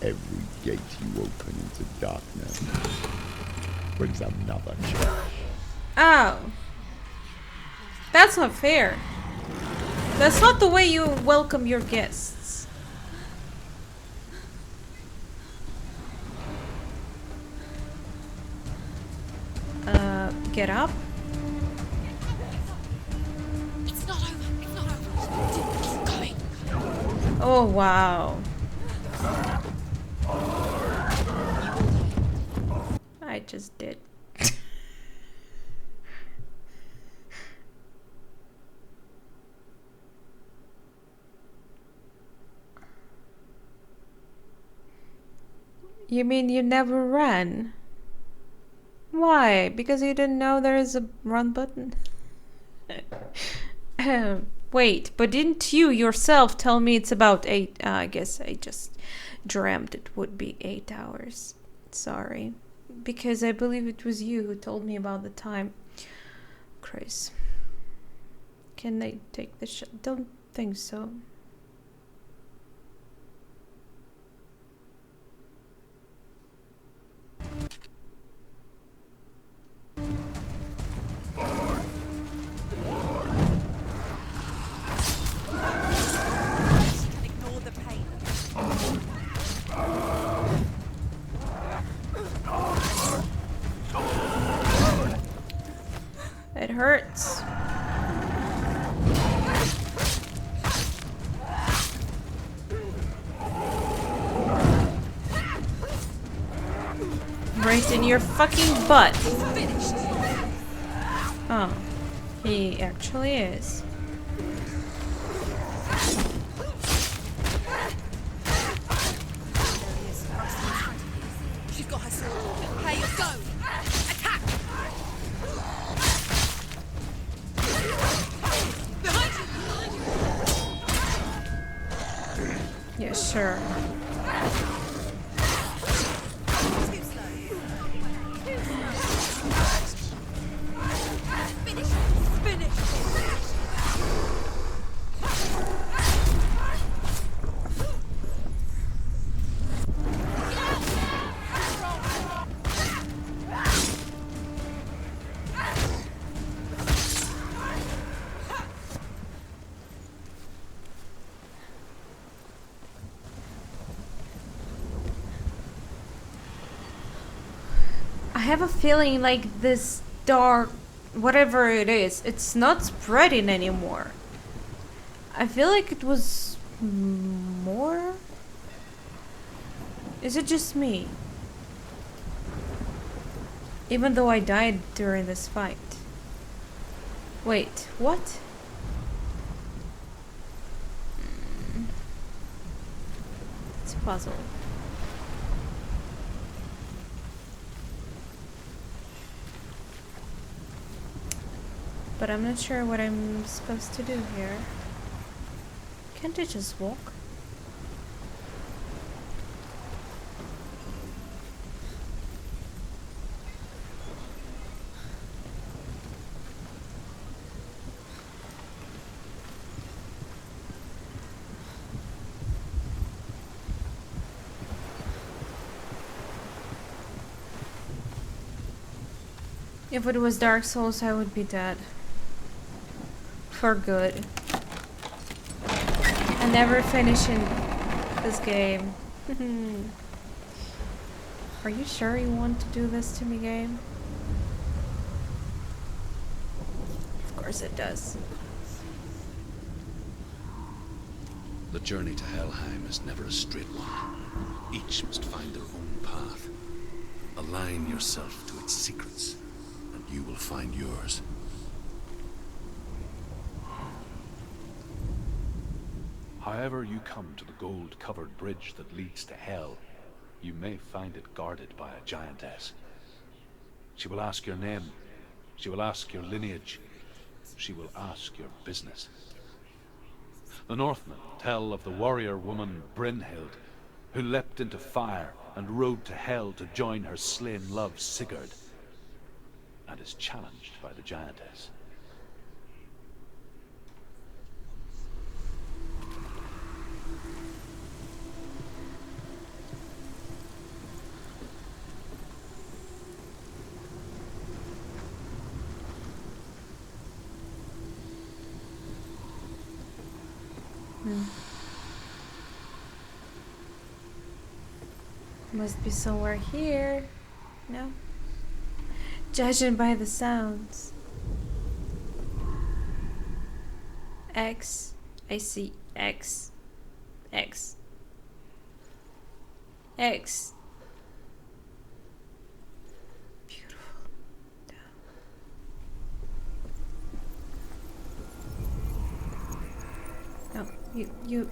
Every gate you open into darkness brings another challenge. Oh. That's not fair. That's not the way you welcome your guests. Get up. It's not over! It's not over! Keep going! Oh, wow. I just did. You mean you never ran? Why? Because you didn't know there is a run button? Wait, but didn't you yourself tell me it's about 8? I guess I just dreamt it would be 8 hours. Sorry. Because I believe it was you who told me about the time. Chris. Can they take the shot? Don't think so. Ignore the pain. It hurts. Right in your fucking butt. Oh, he actually is. She's got her sword. Hey, go! Attack! Behind you! Yeah, sure. Too slow. Finish! Finish! I have a feeling like this dark, whatever it is, it's not spreading anymore. I feel like it was more. Is it just me? Even though I died during this fight. Wait, what? puzzle. But I'm not sure what I'm supposed to do here. Can't I just walk? If it was Dark Souls, I would be dead. For good. I'm never finishing this game. Are you sure you want to do this to me, game? Of course it does. The journey to Helheim is never a straight one. Each must find their own path. Align yourself to its secrets, and you will find yours. However you come to the gold-covered bridge that leads to Hell, you may find it guarded by a giantess. She will ask your name. She will ask your lineage. She will ask your business. The Northmen tell of the warrior woman Brynhild, who leapt into fire and rode to Hell to join her slain love Sigurd, and is challenged by the giantess. Must be somewhere here. No? Judging by the sounds. X. I see X. X. X. Beautiful. No, you.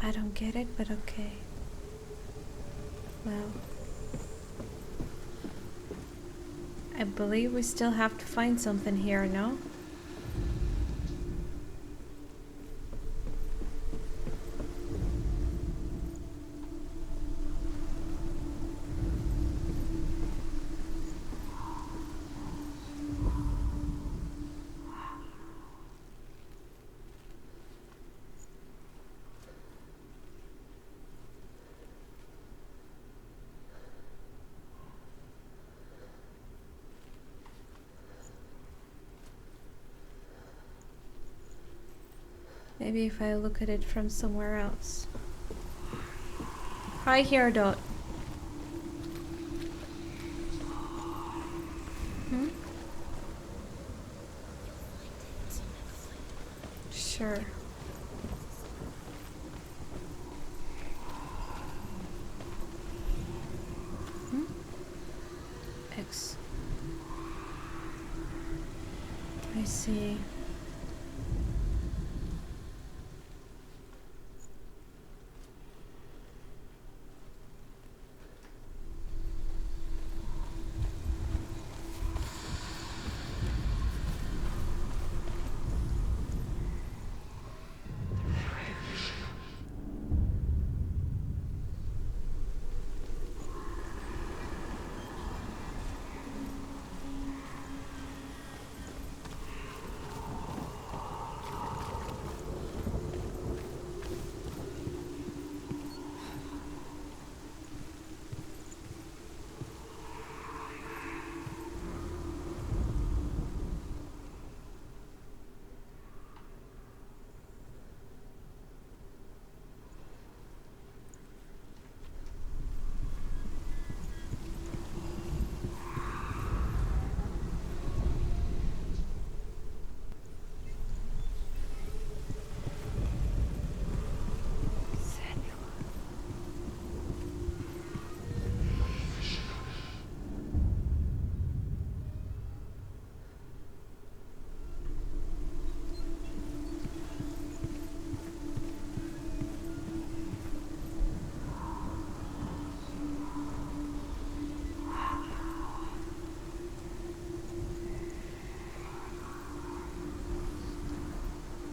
I don't get it, but okay. Well, I believe we still have to find something here, no? Maybe if I look at it from somewhere else. Hi here, Dot. Sure. X. I see.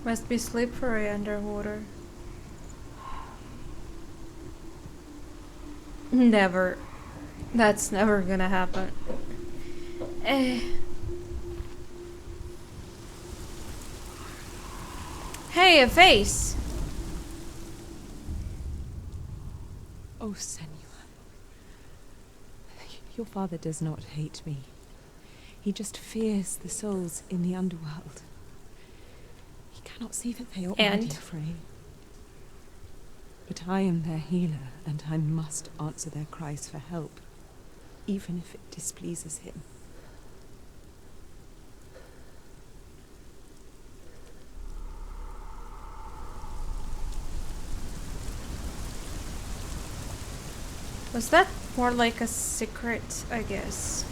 Must be slippery underwater. Never. That's never gonna happen. Hey, a face! Oh, Senua. Your father does not hate me. He just fears the souls in the underworld. He cannot see that they are already free. But I am their healer, and I must answer their cries for help, even if it displeases him. Was that more like a secret, I guess?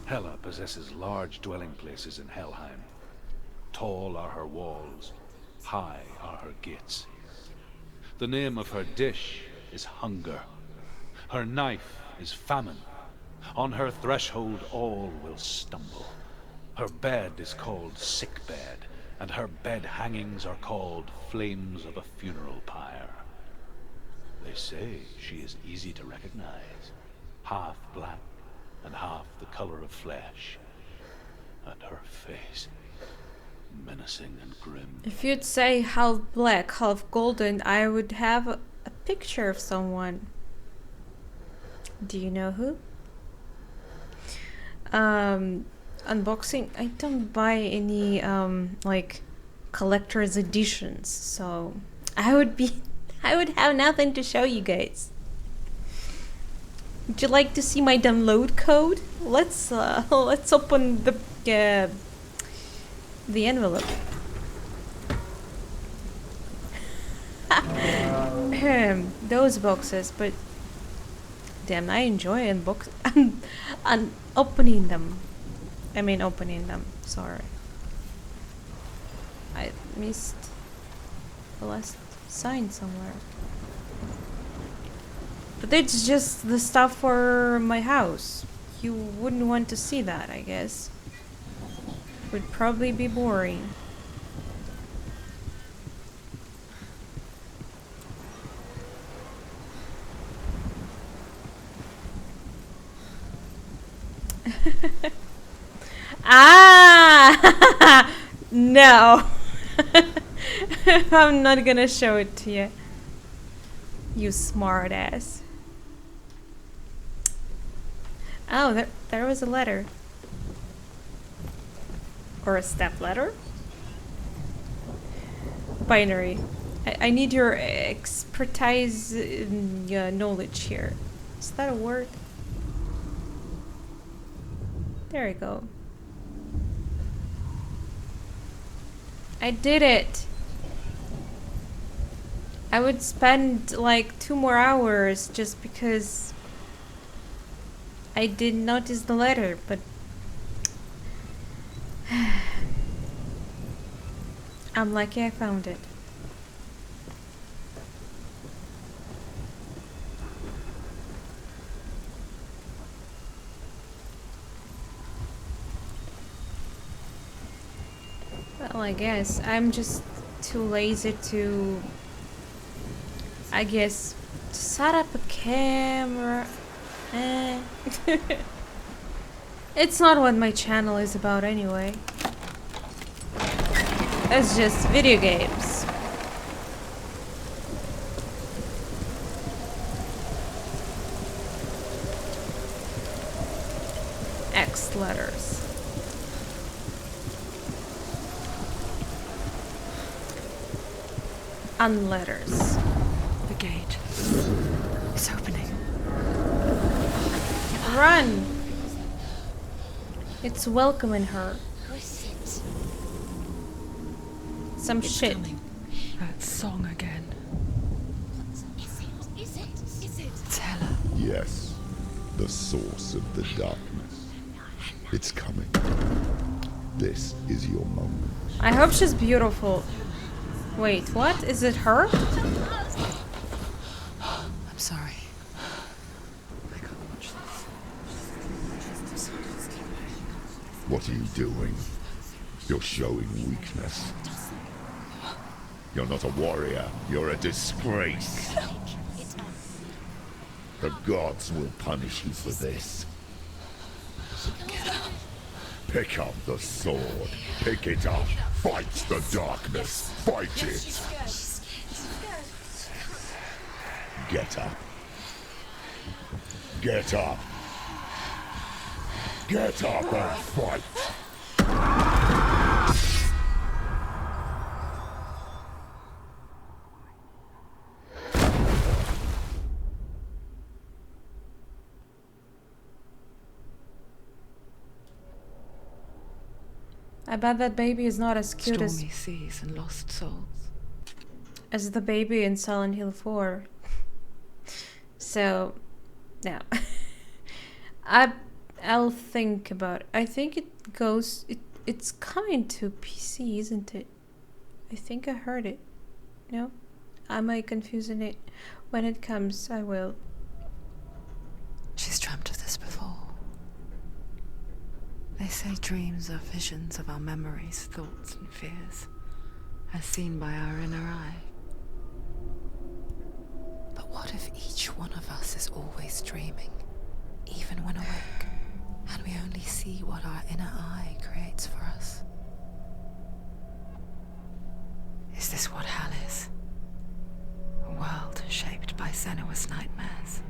Hela possesses large dwelling places in Helheim. Tall are her walls, high are her gates. The name of her dish is hunger. Her knife is famine. On her threshold all will stumble. Her bed is called sick bed, and her bed hangings are called flames of a funeral pyre. They say she is easy to recognize, half black and half the color of flesh, and her face menacing and grim. If you'd say half black, half golden, I would have a picture of someone. Do you know who? Unboxing. I don't buy any like collector's editions, so I would have nothing to show you guys. Would you like to see my download code? Let's open the envelope. Those boxes, but damn, I enjoy opening them. I mean, opening them. Sorry, I missed the last sign somewhere. But it's just the stuff for my house. You wouldn't want to see that, I guess. Would probably be boring. Ah! No. I'm not gonna show it to you. You smart ass. Oh, there was a letter. Or a step ladder? Binary. I need your expertise knowledge here. Is that a word? There you go. I did it! I would spend like 2 more hours just because I didn't notice the letter, but I'm lucky I found it. Well, I guess I'm just too lazy to, I guess, to set up a camera. It's not what my channel is about anyway. It's just video games. X letters. unletters. The gate is opening. Run! It's welcoming her. Some shit. Coming. That song again. Is it? It's Hela. Yes, the source of the darkness. It's coming. This is your moment. I hope she's beautiful. Wait, what? Is it her? I'm sorry. I can't watch this. What are you doing? You're showing weakness. You're not a warrior. You're a disgrace. The gods will punish you for this. Pick up the sword. Pick it up. Fight the darkness. Fight it. Get up. Get up. Get up and fight. I bet that baby is not as cute Stormy seas and lost souls. as the baby in Silent Hill 4. So, yeah. I'll think about it. I think it goes... It's coming to PC, isn't it? I think I heard it. No? Am I confusing it? When it comes, I will. She's dreamt of this before. They say dreams are visions of our memories, thoughts and fears, as seen by our inner eye. But what if each one of us is always dreaming, even when awake, and we only see what our inner eye creates for us? Is this what hell is? A world shaped by Senua's nightmares?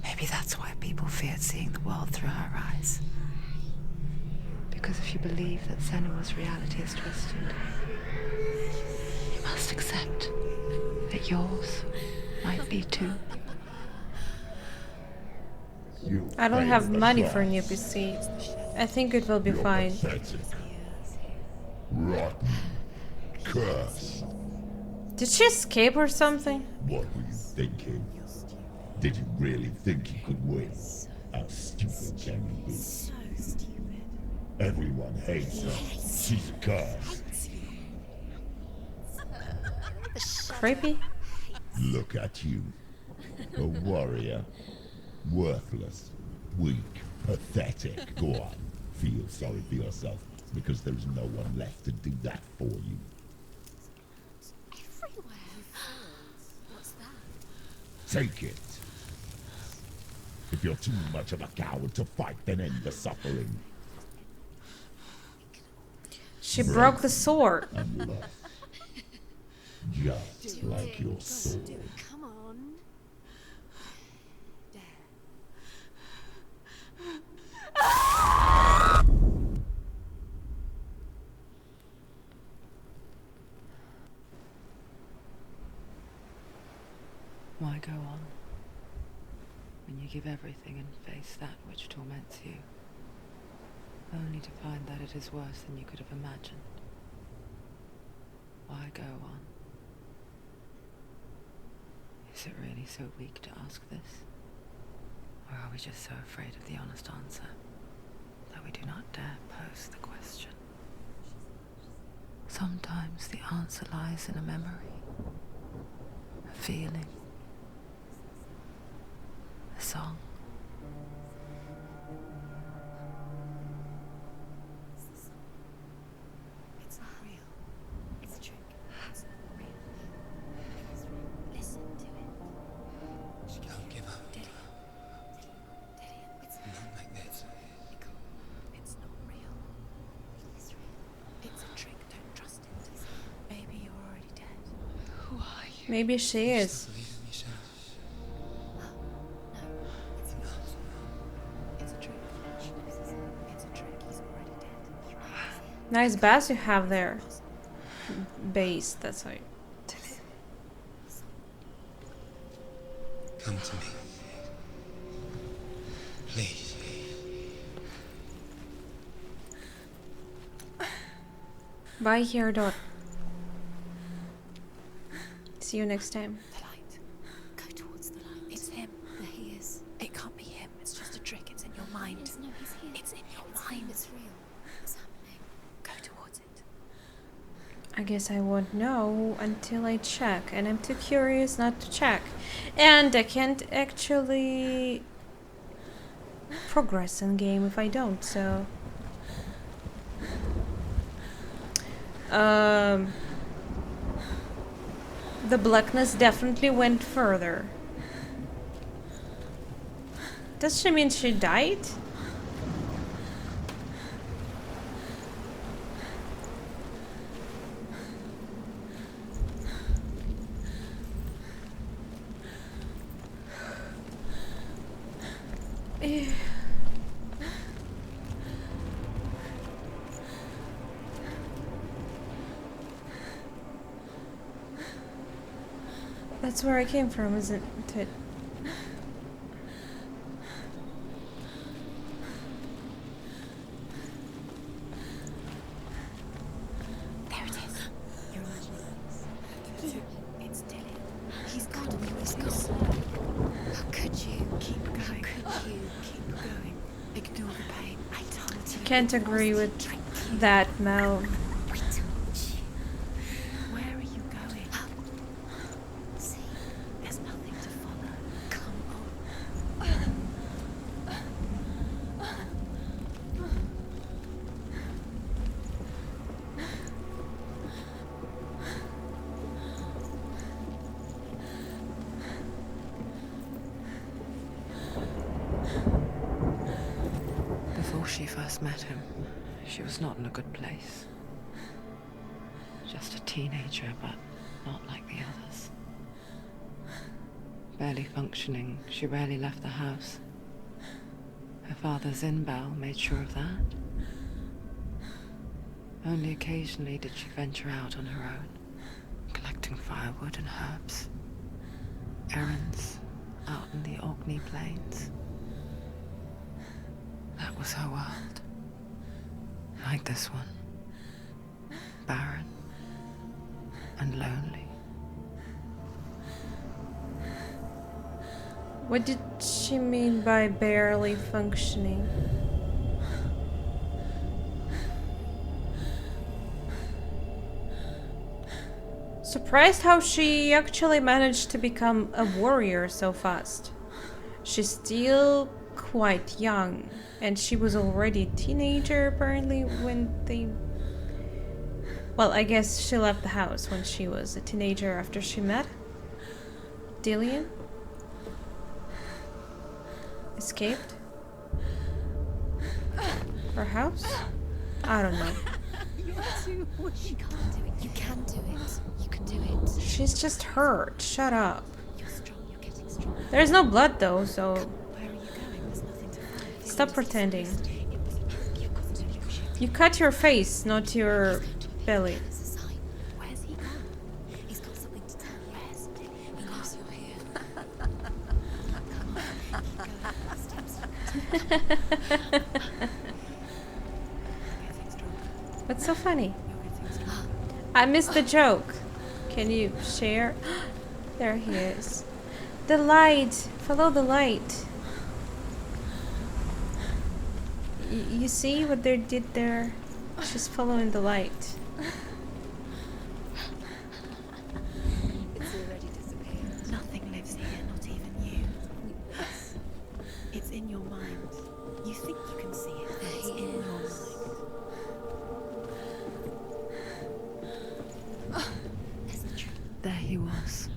Maybe that's why people feared seeing the world through her eyes. Because if you believe that Senua's reality is twisted, You must accept. that yours might be too. You I don't failed have the money for a gods. new PC. I think it will be You're fine. pathetic. Rotten. Cursed. Did she escape or something? What were you thinking? Did you really think you could win? How stupid can you be? Everyone hates her. She's cursed. Creepy. Look at you. A warrior. Worthless. Weak. Pathetic. Go on. Feel sorry for yourself, because there's no one left to do that for you. What's that? Take it. If you're too much of a coward to fight, then end the suffering. She broke the sword. And love. Just like your sword. Come on. Why go on when you give everything and face that which torments you, only to find that it is worse than you could have imagined? Why go on? Is it really so weak to ask this? Or are we just so afraid of the honest answer that we do not dare pose the question? Sometimes the answer lies in a memory, a feeling, a song. It's not real. It's a trick. It's not real. It is real. Listen to it. She can't give up. Daddy. It's Not like this. It's not real. It is real. It's a trick. Don't trust it. Maybe you're already dead. Who are you? Maybe she is. Still believe in yourself. No, it's not. It's a trick. It's a trick. He's already dead. Nice bass you have there. base. That's how. Come to me. Please. Bye here, Dot. See you next time. The light. Go towards the light. It's him. There he is. It can't be him. It's just a trick. It's in your mind. No, he's here. It's in your mind. It's real. What's happening? Go towards it. I guess I won't know until I check, and I'm too curious not to check. And I can't actually progress in game if I don't, so... the blackness definitely went further. Does she mean she died? That's where I came from, isn't it? There it is. You're imagining this. It's Dylan. He's gone. He's gone. How could you? Keep going. How could you? Keep going. Ignore the pain. I told you. Can't agree with that, Mel. Where are you going? See, there's nothing to follow. Come on. Before she first met him, she was not in a good place. Just a teenager, but not like the others. Barely functioning, she rarely left the house. Her father's in-bell made sure of that. Only occasionally did she venture out on her own, collecting firewood and herbs. Errands out in the Orkney Plains. That was her world. Like this one. Barren and lonely. What did she mean by barely functioning? Surprised how she actually managed to become a warrior so fast. She's still quite young, and she was already a teenager apparently when they... Well, I guess she left the house when she was a teenager after she met Dillian. Escaped? Her house? I don't know. You can't do it. You can do it. You can do it. She's just hurt. Shut up. You're strong. You're getting stronger. There's no blood though, so... Where are you going? There's nothing to find. Stop pretending. It was a trick. You've got to do it. You cut your face, not your belly. It's a sign. Where's he gone? He's got something to tell you. Where's he? He knows you're here. Come on. Keep going. Steps. What's so funny? You're getting stronger. I missed the joke. Can you share? There he is. The light. Follow the light. You see what they did there? She's following the light. It's already disappeared. Nothing lives here, not even you. It's in your mind. You think you can see it, but it's in your mind. There's the truth. There he was,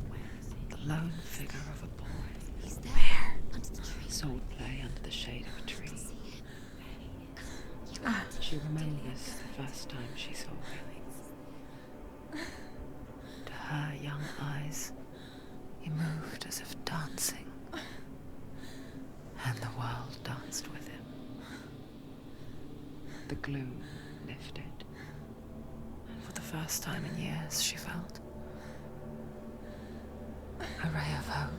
Where is he? the lone figure of a boy. He's there. Where? Under the tree. Soul play under the shade of a tree. See him. There he is. She remembers the first time she saw him. To her young eyes, he moved as if dancing, and the world danced with him. The gloom lifted, and first time in years, she felt. A ray of hope.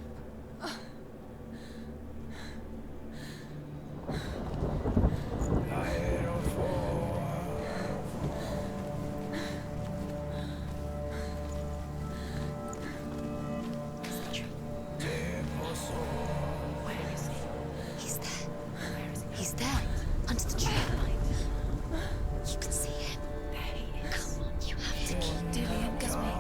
Where is he? He's there. Where is he? He's there. Under the tree. You can see him. There he is. Come on, you have to keep doing it. Keep going.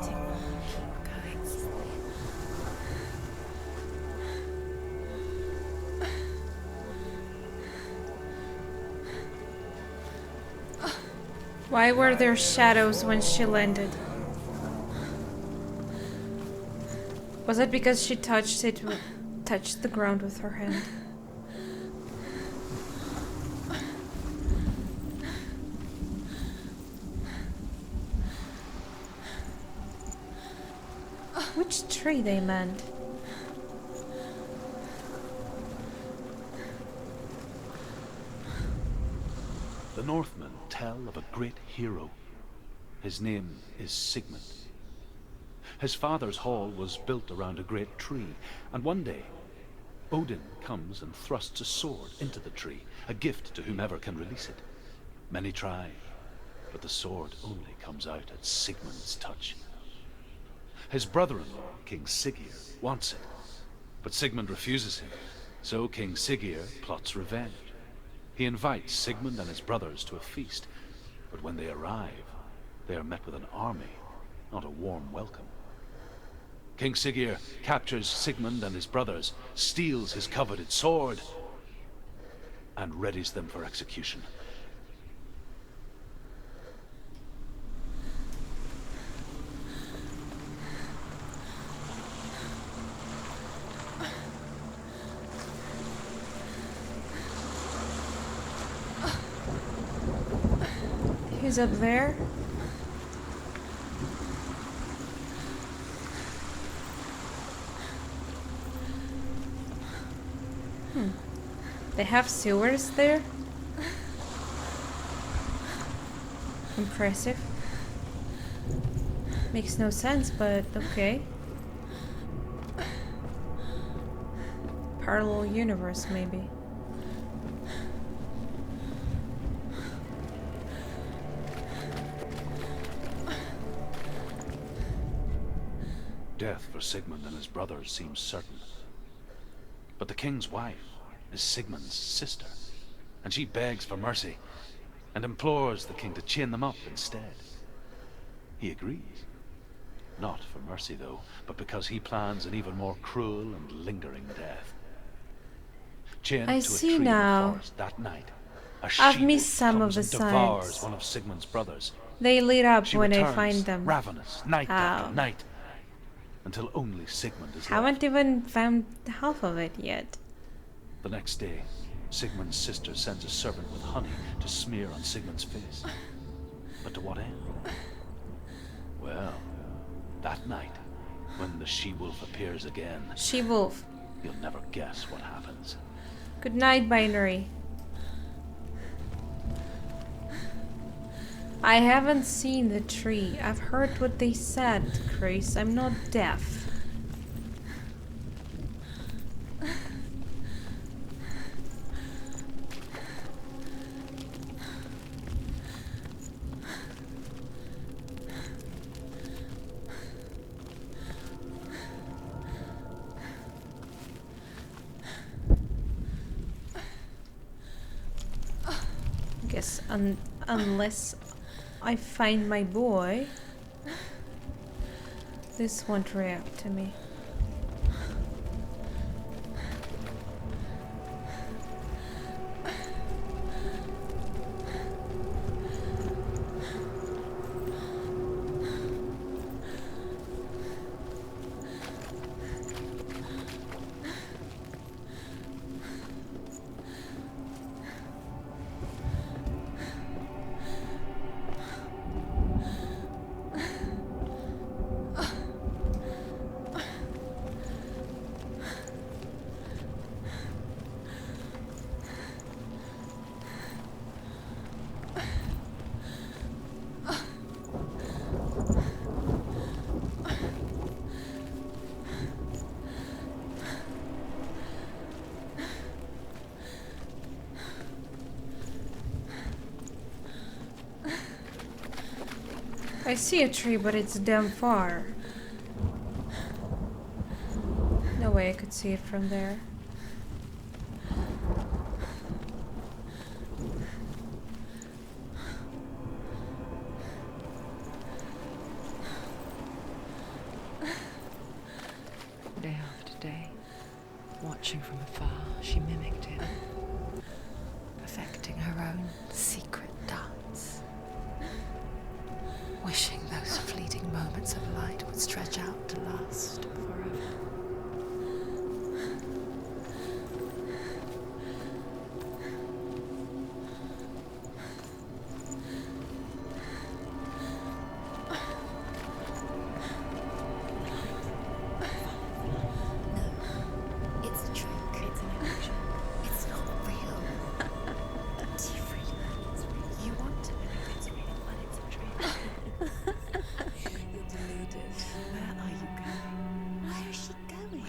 Why were there shadows when she landed? Was it because she touched the ground with her hand? Which tree they meant? The Northmen tell of a great hero. His name is Sigmund. His father's hall was built around a great tree, and one day, Odin comes and thrusts a sword into the tree, a gift to whomever can release it. Many try, but the sword only comes out at Sigmund's touch. His brother-in-law, King Siggeir, wants it, but Sigmund refuses him, so King Siggeir plots revenge. He invites Sigmund and his brothers to a feast, but when they arrive, they are met with an army, not a warm welcome. King Siggeir captures Sigmund and his brothers, steals his coveted sword, and readies them for execution. He's up there. They have sewers there? Impressive. Makes no sense, but okay. Parallel universe, maybe. Death for Sigmund and his brothers seems certain. But the king's wife is Sigmund's sister, and she begs for mercy and implores the king to chain them up instead. He agrees. Not for mercy, though, but because he plans an even more cruel and lingering death. Chained I to a see tree in now. the forest that night, a I've she-wolf missed some of comes the and devours signs. one of Sigmund's brothers. They lit up She when I returns, find them. ravenous, night Oh. after night, until only Sigmund is Haven't left. even found half of it yet. The next day, Sigmund's sister sends a servant with honey to smear on Sigmund's face. But to what end? Well, that night, when the she-wolf appears again, She-wolf. you'll never guess what happens. Good night, Binary. I haven't seen the tree. I've heard what they said, Chris. I'm not deaf. Guess unless I find my boy, this won't react to me. I see a tree, but it's damn far. No way I could see it from there. Day after day, watching from afar, she mimicked him, perfecting her own secret dance, wishing those fleeting moments of light would stretch out to last forever. It's a trick. It's an illusion. It's not real. Do you really think it's real? You want to believe it's real, but it's a trick. You're deluded. Where are you going? Where is she going?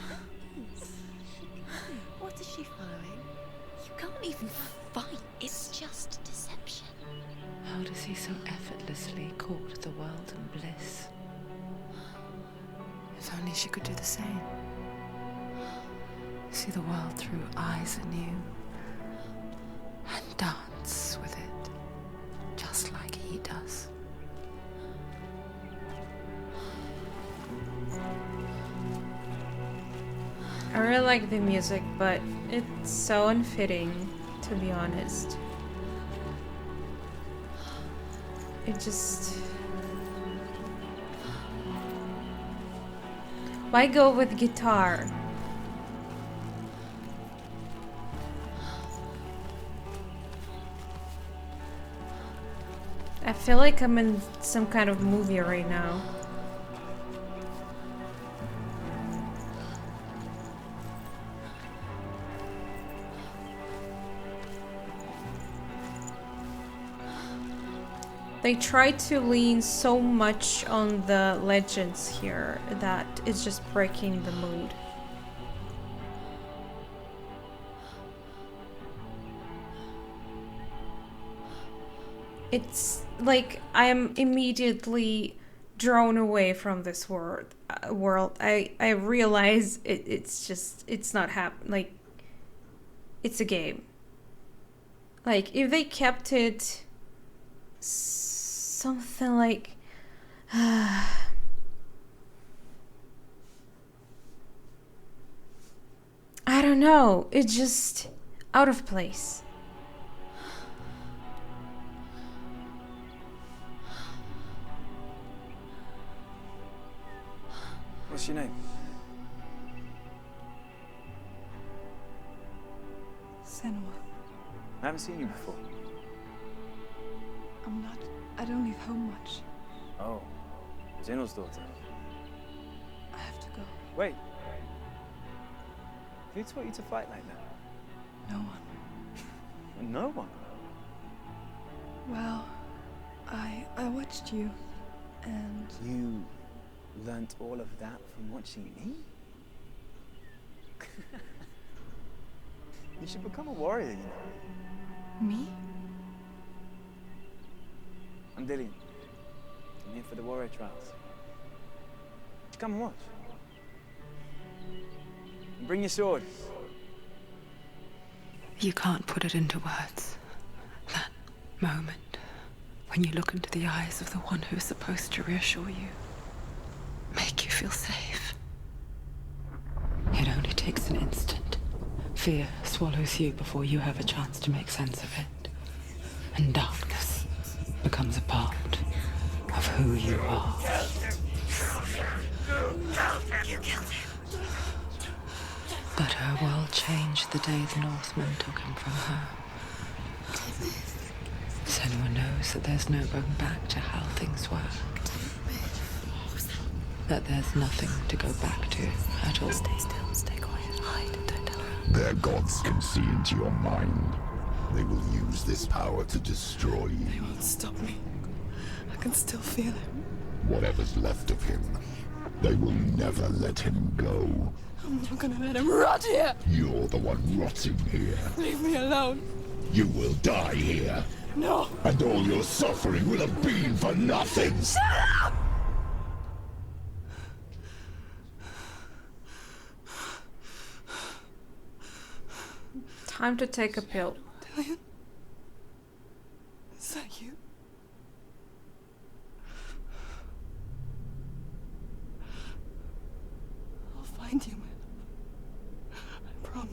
What is she following? You can't even fight. It's just deception. How does he so effortlessly court the world and bliss? If only she could do the same. See the world through eyes anew and dance with it, just like he does. I really like the music, but it's so unfitting, to be honest. It just... Why go with guitar? I feel like I'm in some kind of movie right now. They try to lean so much on the legends here that it's just breaking the mood. It's like I'm immediately drawn away from this world. I realize it's not like it's a game. Like if they kept it something like I don't know, it's just out of place. What's your name? Senua. I haven't seen you before. I don't leave home much. Oh, Zenua's daughter. I have to go. Wait. Who taught you to fight like that? No one. No one? Well, I watched you, and... You learnt all of that from watching me? You should become a warrior, you know. Me? I'm Dillian. I'm here for the warrior trials. Come and watch. And bring your sword. You can't put it into words. That moment when you look into the eyes of the one who is supposed to reassure you, make you feel safe. It only takes an instant. Fear swallows you before you have a chance to make sense of it. And darkness becomes a part of who you are. You killed him. But her world changed the day the Northmen took him from her. Senua knows that there's no going back to how things were. That there's nothing to go back to at all. Stay still, stay quiet, hide, don't tell her. Their gods can see into your mind. They will use this power to destroy you. They won't stop me. I can still feel him. Whatever's left of him, they will never let him go. I'm not gonna let him rot here. You're the one rotting here. Leave me alone. You will die here. No! And all your suffering will have been for nothing! Shut up! Time to take a pill. Dillian? Is that you? I'll find you, my love. I promise.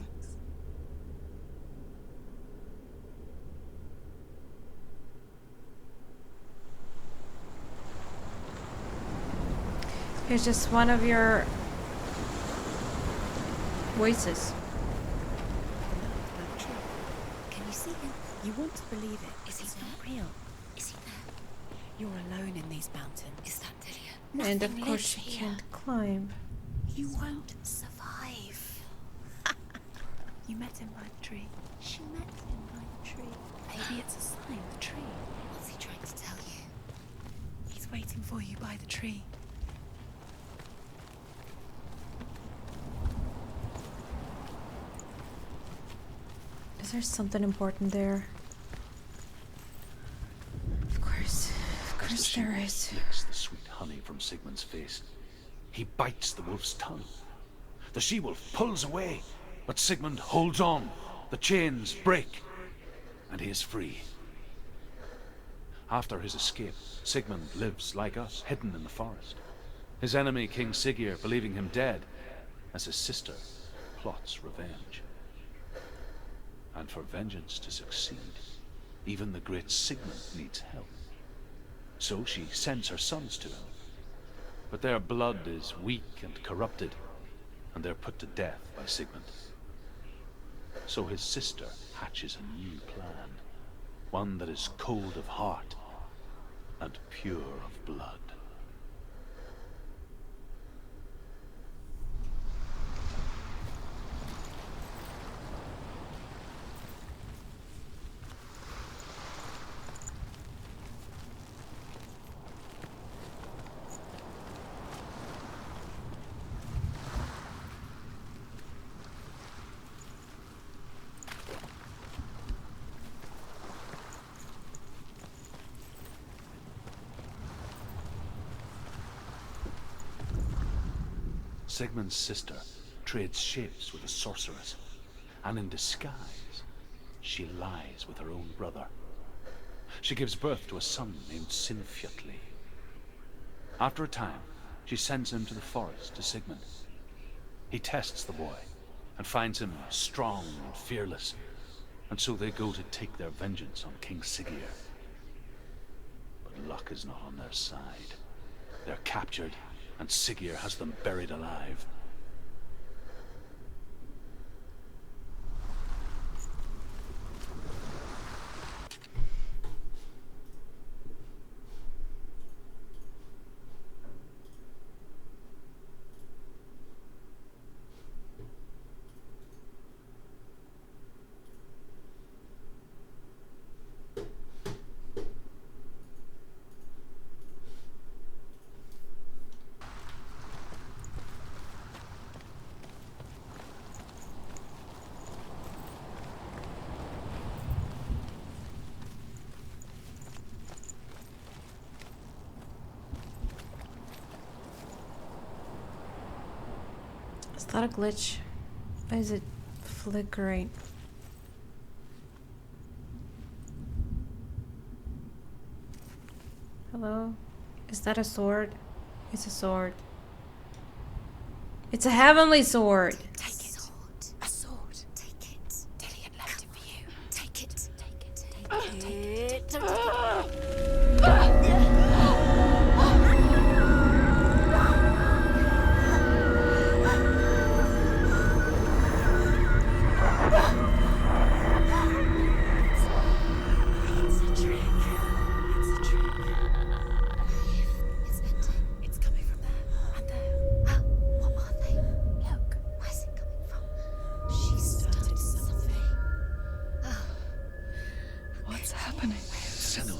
He's just one of your voices. Can you see him? You want to believe it. Is he not real? Is he there? You're alone in these mountains. Is that Dillian? And of course she can't climb. You won't survive. You met him by the tree. She met him by the tree. Maybe it's a sign, the tree. What's he trying to tell you? He's waiting for you by the tree. Is there something important there? Of course there is. Licks the sweet honey from Sigmund's face. He bites the wolf's tongue. The she-wolf pulls away, but Sigmund holds on. The chains break, and he is free. After his escape, Sigmund lives like us, hidden in the forest. His enemy, King Siggeir, believing him dead, as his sister plots revenge. And for vengeance to succeed, even the great Sigmund needs help. So she sends her sons to him. But their blood is weak and corrupted, and they're put to death by Sigmund. So his sister hatches a new plan, one that is cold of heart and pure of blood. Sigmund's sister trades shapes with a sorceress, and in disguise, she lies with her own brother. She gives birth to a son named Sinfjotli. After a time, she sends him to the forest to Sigmund. He tests the boy, and finds him strong and fearless, and so they go to take their vengeance on King Siggeir. But luck is not on their side. They're captured, and Siggeir has them buried alive. Is that a glitch? Why is it flickering? Hello? Is that a sword? It's a sword. It's a heavenly sword! Take it. A sword. Take it. Dillian left it for you. Take it. Take it. Take it. Don't take it. Senua,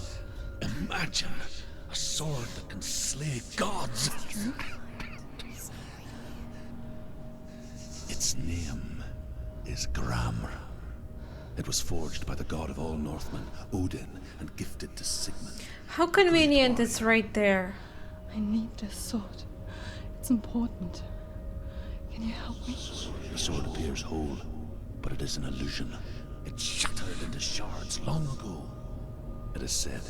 imagine a sword that can slay gods. Its name is Gramr. It was forged by the god of all Northmen, Odin, and gifted to Sigmund. How convenient it's right there. I need this sword. It's important. Can you help me? The sword appears whole, but it is an illusion. It shattered into shards long ago. It is said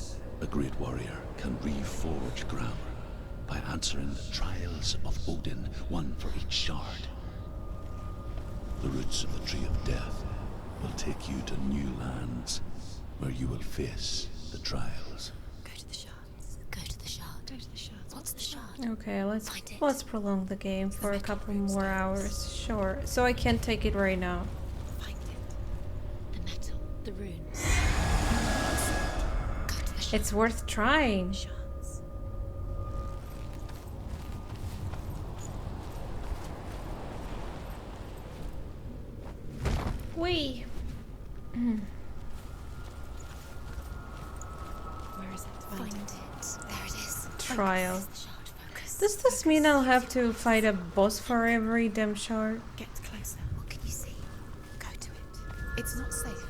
a great warrior can reforge ground by answering the trials of Odin, one for each shard. The roots of the Tree of Death will take you to new lands, where you will face the trials. Go to the shards. Go to the shard. Go to the shards. What's the shard? Okay, let's prolong the game for a couple more hours. Sure. So I can't take it right now. Find it. The metal. The runes. Go to the shards. It's worth trying. Shards. Wee. Where is it? Find it. There it is. Trial. Focus. Shard focus. Does this mean I'll have to fight a boss for every damn shard? Get closer. What can you see? Go to it. It's not safe.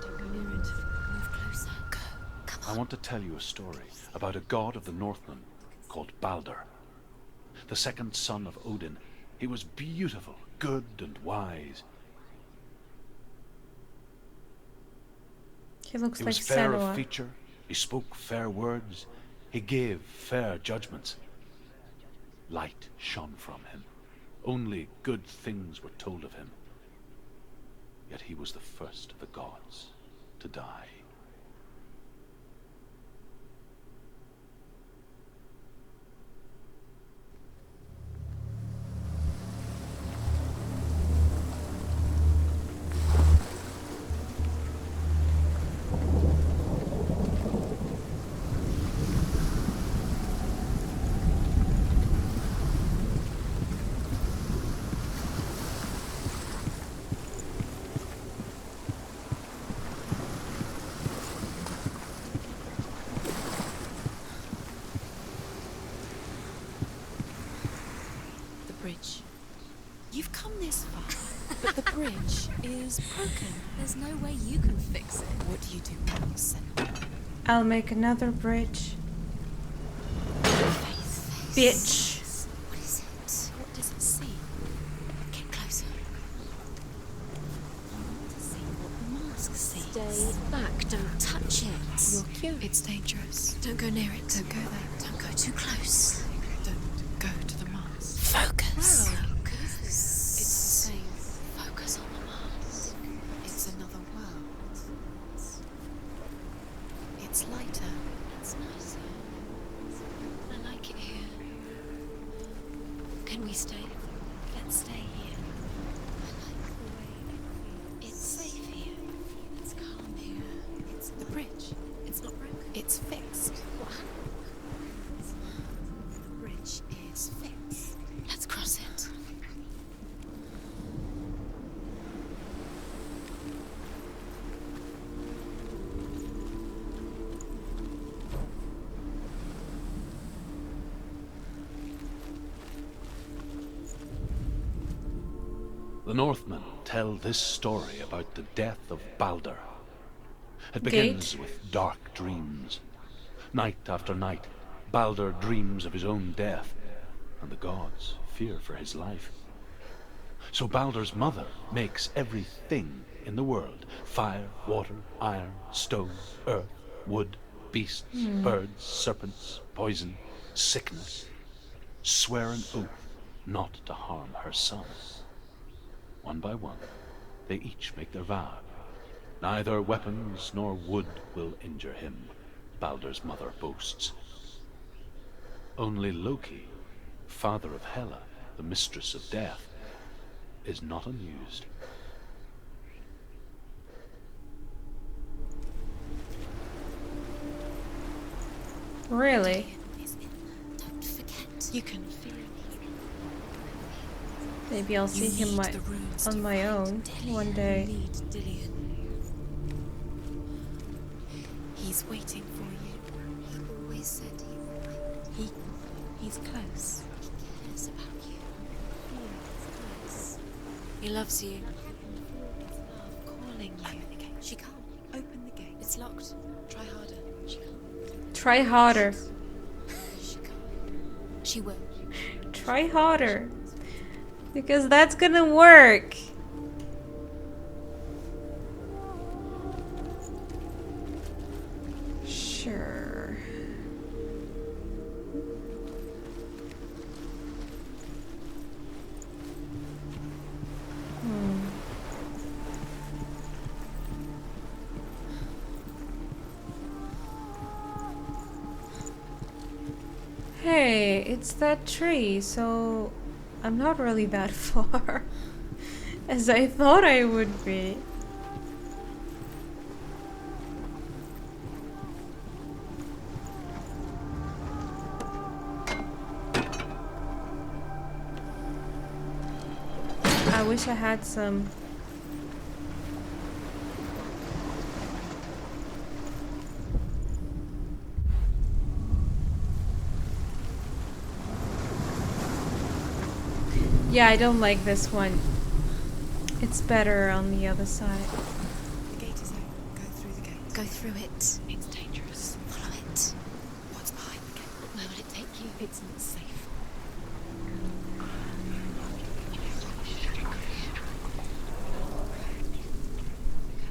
Don't go near it. Move closer. Go. Come on. I want to tell you a story about a god of the Northmen called Balder. The second son of Odin. He was beautiful, good, and wise. He looks He like was fair of Senua. feature, he spoke fair words, he gave fair judgments. Light shone from him. Only good things were told of him. Yet he was the first of the gods to die. Bridge. You've come this far, but the bridge is broken. There's no way you can fix it. What do you do now, Senua? I'll make another bridge. Face. Bitch. What is it? What does it see? Get closer. I want to see what the mask sees. Stay back. Don't touch it. You're cute. It's dangerous. Don't go near it. Don't go there. Don't go too close. Don't go to the mask. Focus. Focus. It's the same. Focus on the mask. It's another world. It's lighter. It's nicer. I like it here. Can we stay? Let's stay here. I like the way it's safe here. It's calm here. It's the bridge. It's not broken. It's fixed. What happened? The bridge is fixed. Let's cross it. The Northmen tell this story about the death of Balder. It begins with dark dreams. Night after night, Balder dreams of his own death, and the gods fear for his life. So Balder's mother makes everything in the world: fire, water, iron, stone, earth, wood, beasts, birds, serpents, poison, sickness. Swear an oath not to harm her son. One by one, they each make their vow. Neither weapons nor wood will injure him, Balder's mother boasts. Only Loki, father of Hela, the mistress of death, is not amused. Really? Don't forget. You can feel it. Maybe I'll see him on my own one day. Lead Dillion. He's waiting for you. He always said he would wait. He's close. He cares about you. He loves you. He loves you. Calling you. She can't. Open the gate. It's locked. Try harder. She can't. Try harder. She can't. She will. Try harder. Because that's gonna work. Sure. Hey, it's that tree, so I'm not really that far as I thought I would be. I wish I had some. Yeah, I don't like this one. It's better on the other side. The gate is open. Go through the gate. Go through it. It's dangerous. Follow it. What's behind the gate? Where will it take you? It's not safe.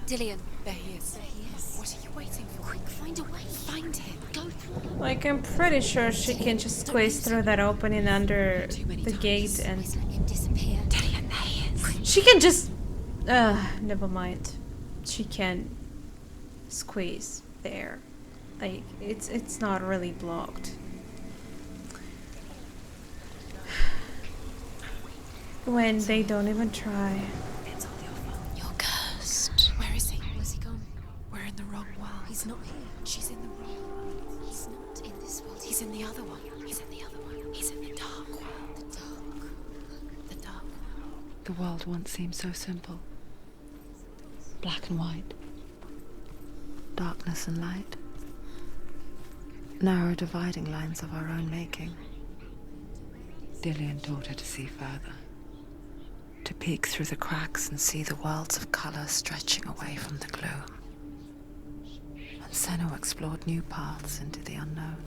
Dillion. There he is. There he is. What are you waiting for? Quick, find a way. Find him. Go through. Like, I'm pretty sure she can just squeeze through that opening under the gate and... Disappear. Dillion, there he is. She can just... never mind. She can squeeze there. Like, it's not really blocked. When they don't even try. It's all your fault. You're cursed. Where is he? Where's he gone? We're in the wrong world. He's not here. She's in the wrong world. He's not in this world. He's in the other one. He's in the other one. He's in the dark world. The dark. The dark world. The world once seemed so simple. Black and white. Darkness and light. Narrow dividing lines of our own making. Dillion taught her to see further. To peek through the cracks and see the worlds of colour stretching away from the gloom. And Senua explored new paths into the unknown.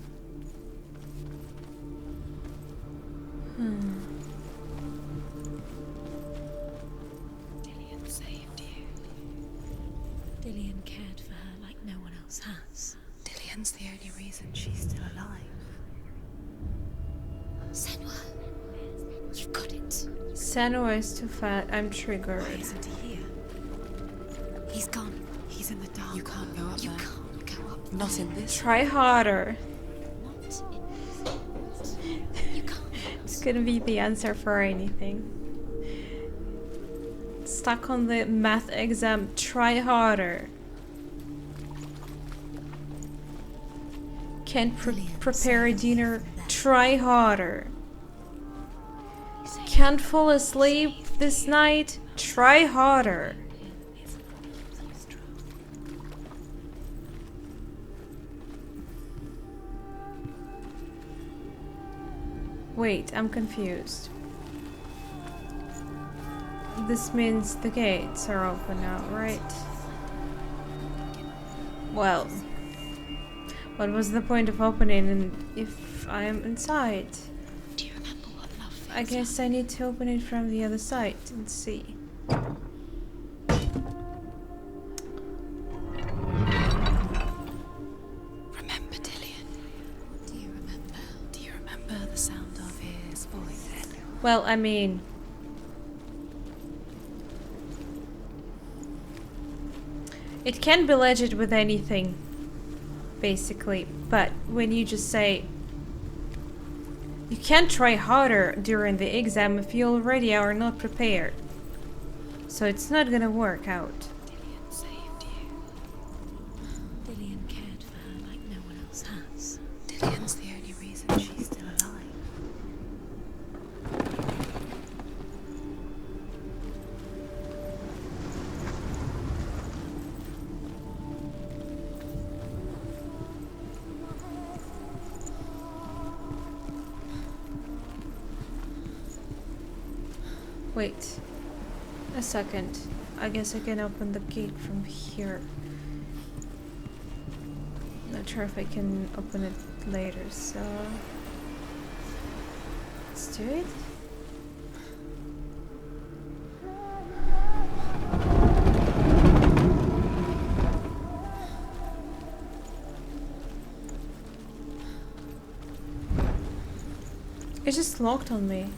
Dillion saved you. Dillion cared for her like no one else has. Dillion's the only reason she's still alive. Senua, you've got it. Senua is too fat. I'm triggered. Why isn't he here? He's gone. He's in the dark. You can't go up there. You can't go up there. Not in this. Try harder. Not in this. You can't. It's gonna be the answer for anything. Stuck on the math exam. Try harder. Can't prepare a dinner. Try harder. Can't fall asleep this night. Try harder. Wait, I'm confused. This means the gates are open now, right? Well, what was the point of opening if I am inside? Do you remember what love feels I guess I need to open it from the other side and see. Remember, Dillion? What do you remember? Do you remember the sound of his voice? Well, I mean... it can be legit with anything, basically, but when you just say you can't try harder during the exam if you already are not prepared, so it's not gonna work out. Dillion saved you. Dillion cared for her like no one else has. Dillion's the only reason she's still alive. Wait a second. I guess I can open the gate from here. Not sure if I can open it later, so let's do it. It just locked on me,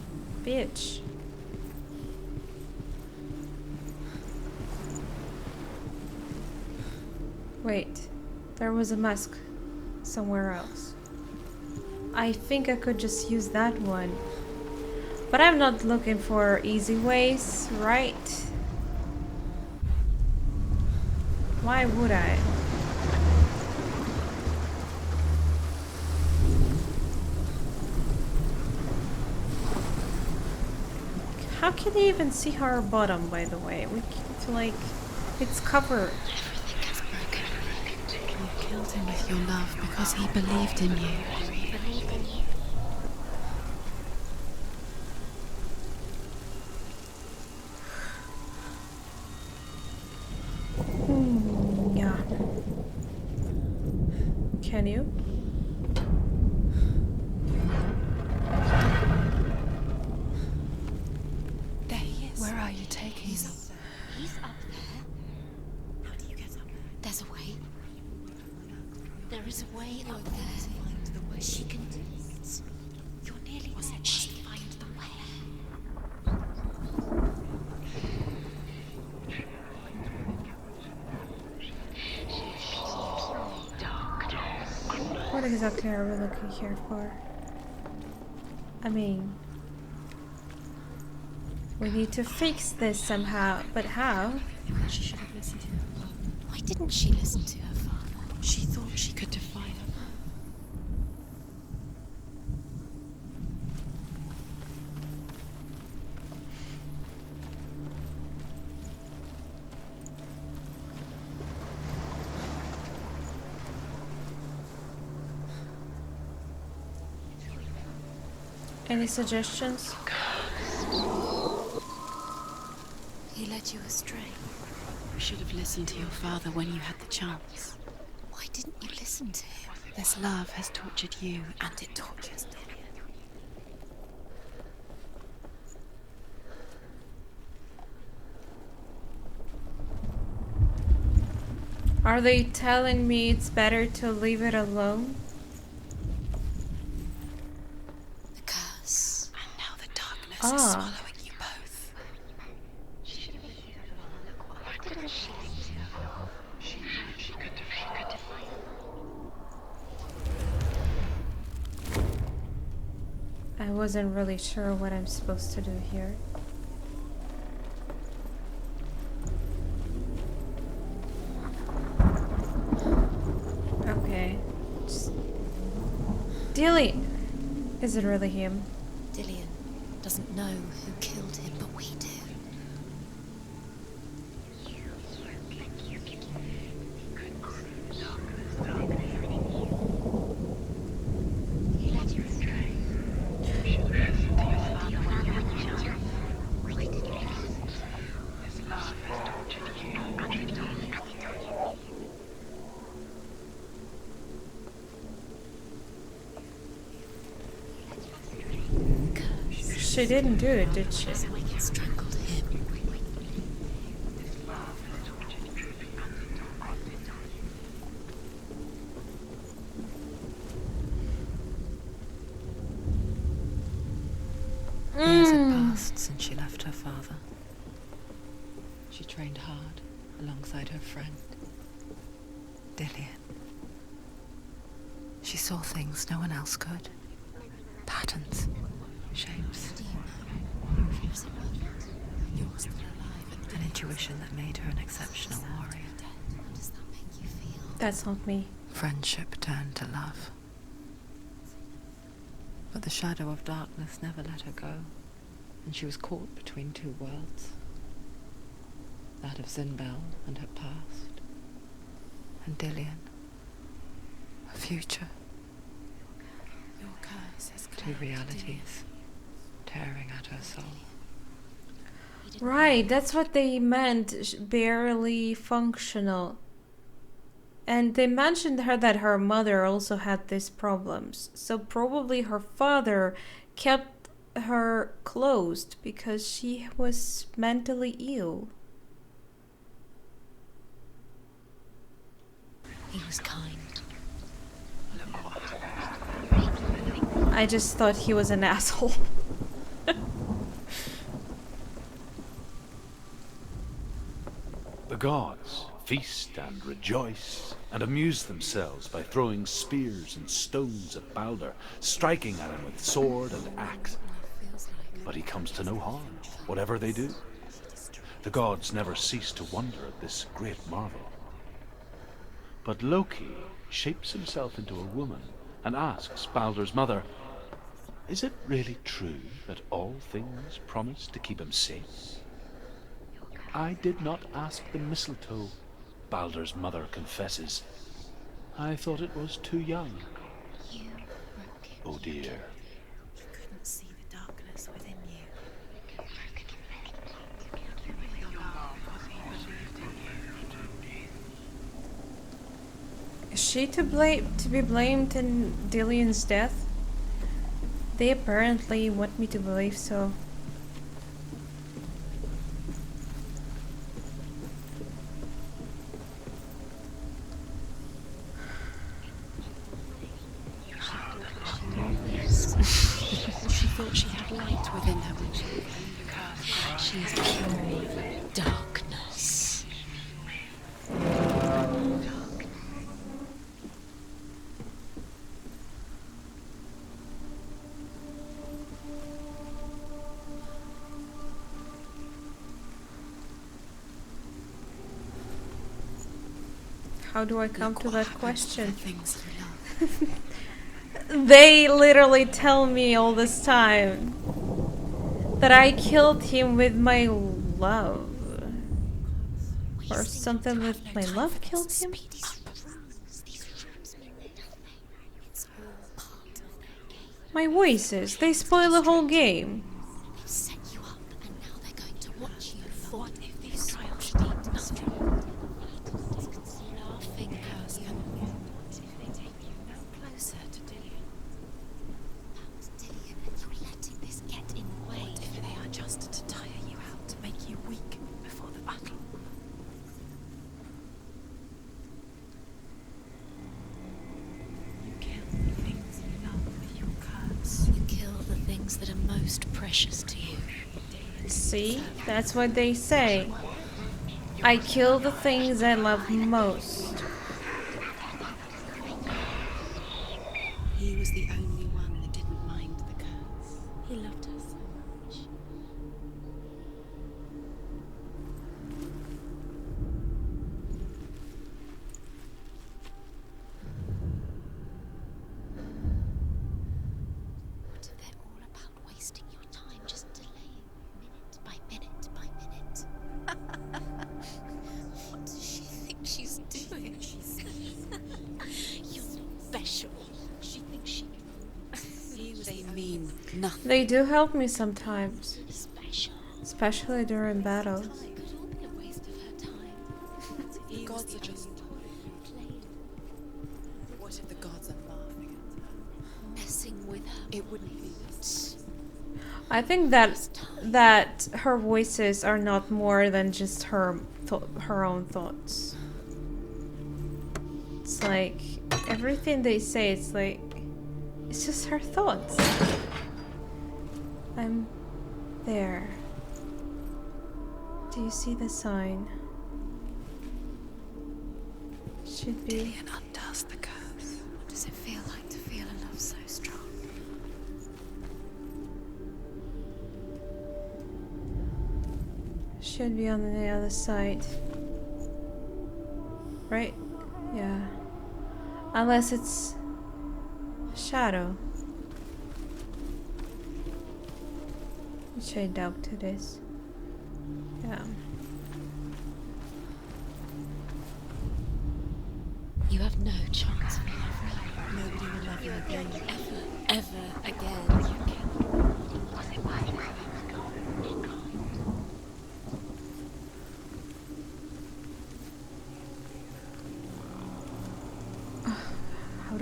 bitch. Wait, there was a mask somewhere else. I think I could just use that one. But I'm not looking for easy ways, right? Why would I? How can you even see her bottom, by the way? We can't, like, it's covered. Everything is broken. You killed him with your love because he believed in you. Yeah. Can you? There he is. Where are you taking me? He's up there. How do you get up there? There's a way. There is a way up there. She can do it. You're nearly there. She can find the way. What exactly are we looking here for? I mean, we need to fix this somehow, but how? She should have listened to her father. Why didn't she listen to her father? She thought she could defy her. Any suggestions? He led you astray. You should have listened to your father when you had the chance. Why didn't you listen to him? This love has tortured you, and it tortures Dillian. Are they telling me it's better to leave it alone? The curse. And now the darkness is Ah. swallowing you both. I wasn't really sure what I'm supposed to do here. Okay. Just... Dillian! Is it really him? Dillian doesn't know who killed him, but we do. She didn't do it, did she? So we can strangle him. Years had passed since she left her father. She trained hard alongside her friend, Dillian. She saw things no one else could. Patterns, shapes. An intuition that made her an exceptional warrior. How does that make you feel? That's not me. Friendship turned to love. But the shadow of darkness never let her go, and she was caught between two worlds. That of Zinbel and her past, and Dillian, her future. Your curse has two realities tearing at her soul. Right, that's what they meant, barely functional. And they mentioned her that her mother also had these problems. So probably her father kept her closed because she was mentally ill. He was kind. I just thought he was an asshole. The gods feast and rejoice and amuse themselves by throwing spears and stones at Balder, striking at him with sword and axe. But he comes to no harm, whatever they do. The gods never cease to wonder at this great marvel. But Loki shapes himself into a woman and asks Balder's mother, "Is it really true that all things promise to keep him safe?" "I did not ask the mistletoe," Balder's mother confesses. "I thought it was too young." You broke it. Oh dear. You couldn't see the darkness within you. Is she to be blamed in Dillion's death? They apparently want me to believe so. She thought she had light within her when she became the curse. She is pure darkness. How do I come to that question? Things you love. They literally tell me all this time that I killed him with my love. Or something with my love killed him? My voices, they spoil the whole game. They've set you up and now they're going to watch you. What if these trials should lead to nothing? Laughing curse can take you no closer to Dillion. About Dillion, and you're letting this get in the way. What if they are just to tire you out, to make you weak before the battle? You kill the things you love with your curse. You kill the things that are most precious to you. See? That's what they say. I kill the things I love most. He was the only one that didn't mind the curse. He loved her so much. What if they're all about wasting your time, just delaying minute by minute by minute? What does she think she's doing? You're special. She thinks she can. They mean nothing. They do help me sometimes. Special. Especially during battles. Could all be a waste of her time. The gods are just playing. What if the gods are laughing at her? Messing with her. It wouldn't be this. I think that her voices are not more than just her own thoughts. It's like everything they say, it's just her thoughts. I'm there. Do you see the sign? Should be. Dillion undoes the curse. What does it feel like to feel a love so strong? Should be on the other side. Right? Yeah. Unless it's shadow. Which I doubt it is. Yeah. You have no chance of love. Nobody will love you again. Ever again.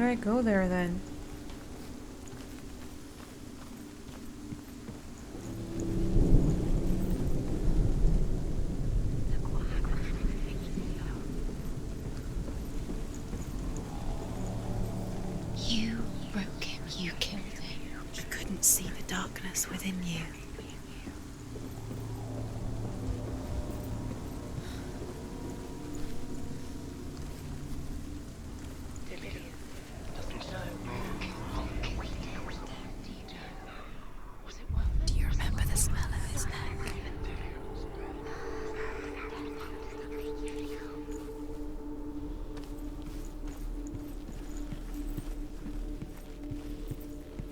do I go there then? You broke him. You killed him. He couldn't see the darkness within you. Do you remember the smell of his neck?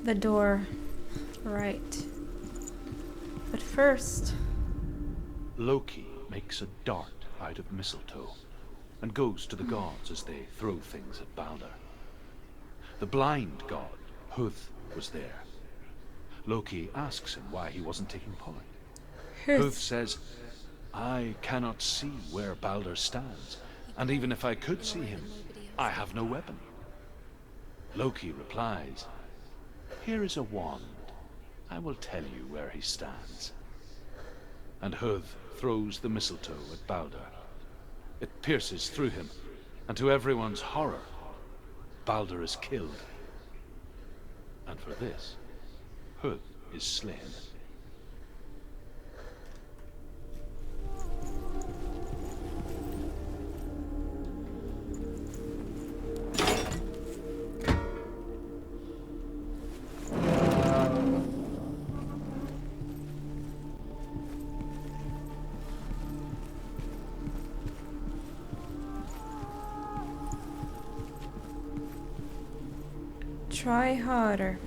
The door. Right. But first... Loki makes a dart out of mistletoe and goes to the gods as they throw things at Balder. The blind god, Huth, was there. Loki asks him why he wasn't taking part. Huth says, I cannot see where Balder stands, and even if I could see him, I have no weapon. Loki replies, here is a wand. I will tell you where he stands. And Huth throws the mistletoe at Balder. It pierces through him, and to everyone's horror, Balder is killed. And for this, Huth is slain. Try harder.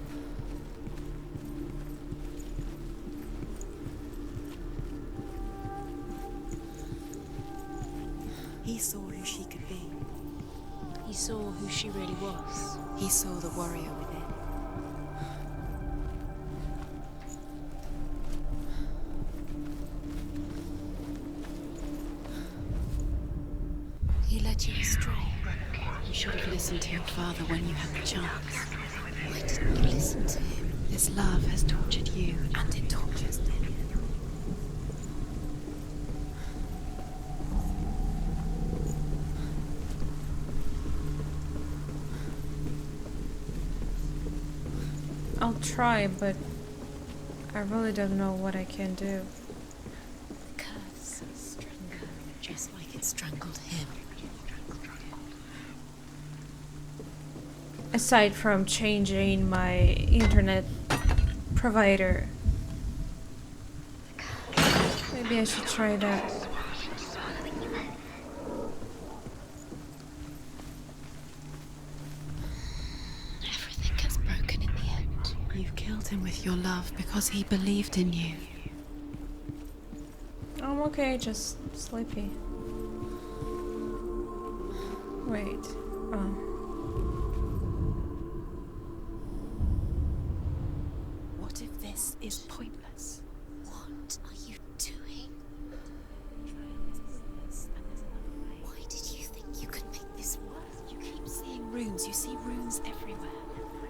He saw who she could be. He saw who she really was. He saw the warrior within. He led you astray. You should have listened to your father when you had the chance. Why didn't you listen to him? This love has tortured you, and it tortures them. I'll try, but I really don't know what I can do. The curse strangled her, just like it strangled him. Aside from changing my internet provider. Maybe I should try that. Everything gets broken in the end. You killed him with your love because he believed in you. I'm okay, just sleepy. Wait. Oh. What if this is pointless? What are you doing? Why did you think you could make this work? You keep seeing runes. You see runes everywhere.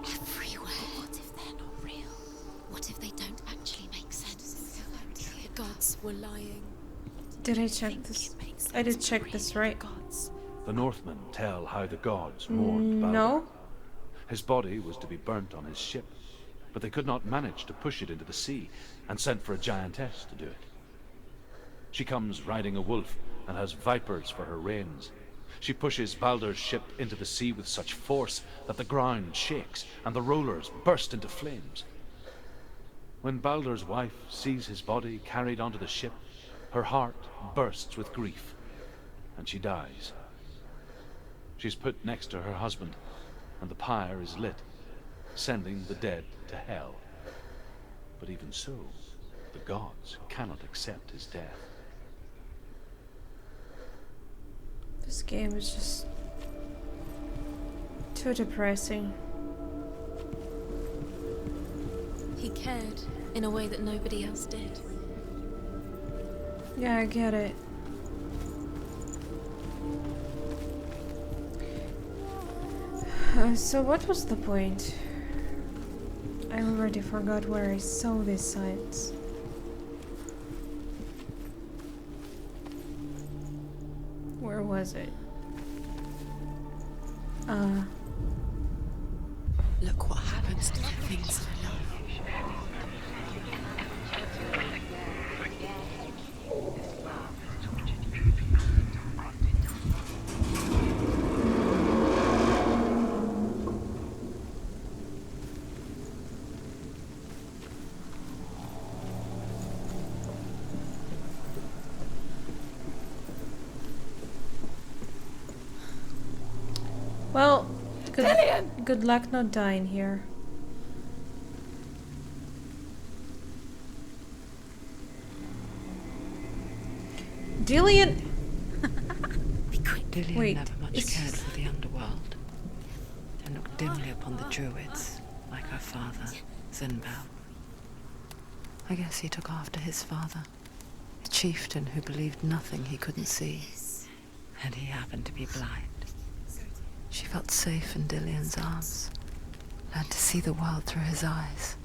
Everywhere? But what if they're not real? What if they don't actually make sense? The gods were lying. Did I check this? I did check this, right? The Northmen tell how the gods mourned Balder. No. His body was to be burnt on his ship, but they could not manage to push it into the sea, and sent for a giantess to do it. She comes riding a wolf and has vipers for her reins. She pushes Balder's ship into the sea with such force that the ground shakes and the rollers burst into flames. When Balder's wife sees his body carried onto the ship, her heart bursts with grief, and she dies. She's put next to her husband, and the pyre is lit, sending the dead to hell. But even so, the gods cannot accept his death. This game is just too depressing. He cared in a way that nobody else did. Yeah, I get it. So what was the point? I already forgot where I saw these signs. Where was it? Look what happens to the things I love. Well, good luck not dying here. Dillian! Dillian Wait, never much is- cared for the underworld, and looked dimly upon the druids, like her father, Zinbao. I guess he took after his father, a chieftain who believed nothing he couldn't see, and he happened to be blind. She felt safe in Dillian's arms, learned to see the world through his eyes.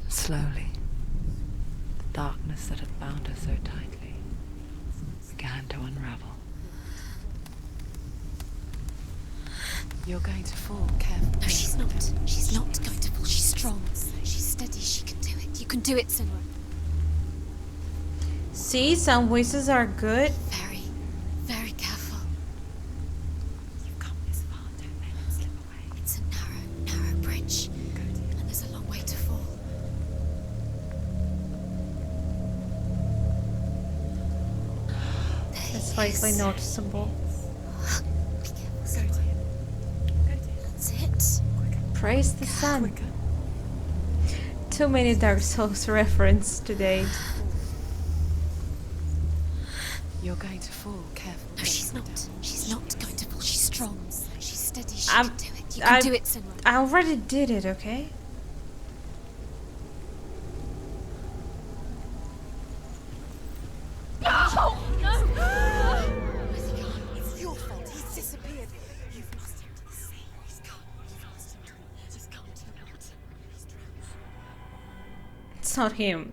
And slowly, the darkness that had bound her so tightly began to unravel. You're going to fall, careful. No, she's not. She's not going to fall. She's strong. She's steady. She can do it. You can do it, Senua. See, some voices are good. Very, very careful. You've come this far, don't let it slip away. It's a narrow, narrow bridge. And there's a long way to fall. It's slightly noticeable. That's it. Praise the sun. Too many Dark Souls reference today. You're going to fall, careful. No, she's not. She's not going to fall. She's strong. She's steady. She I'm- can do it. You can do it, Senua. I already did it, okay? No! No! It's your fault. He's disappeared. You've lost him to the sea. He's gone. You've lost him to it. He's gone to the water. He's drowned. It's not him.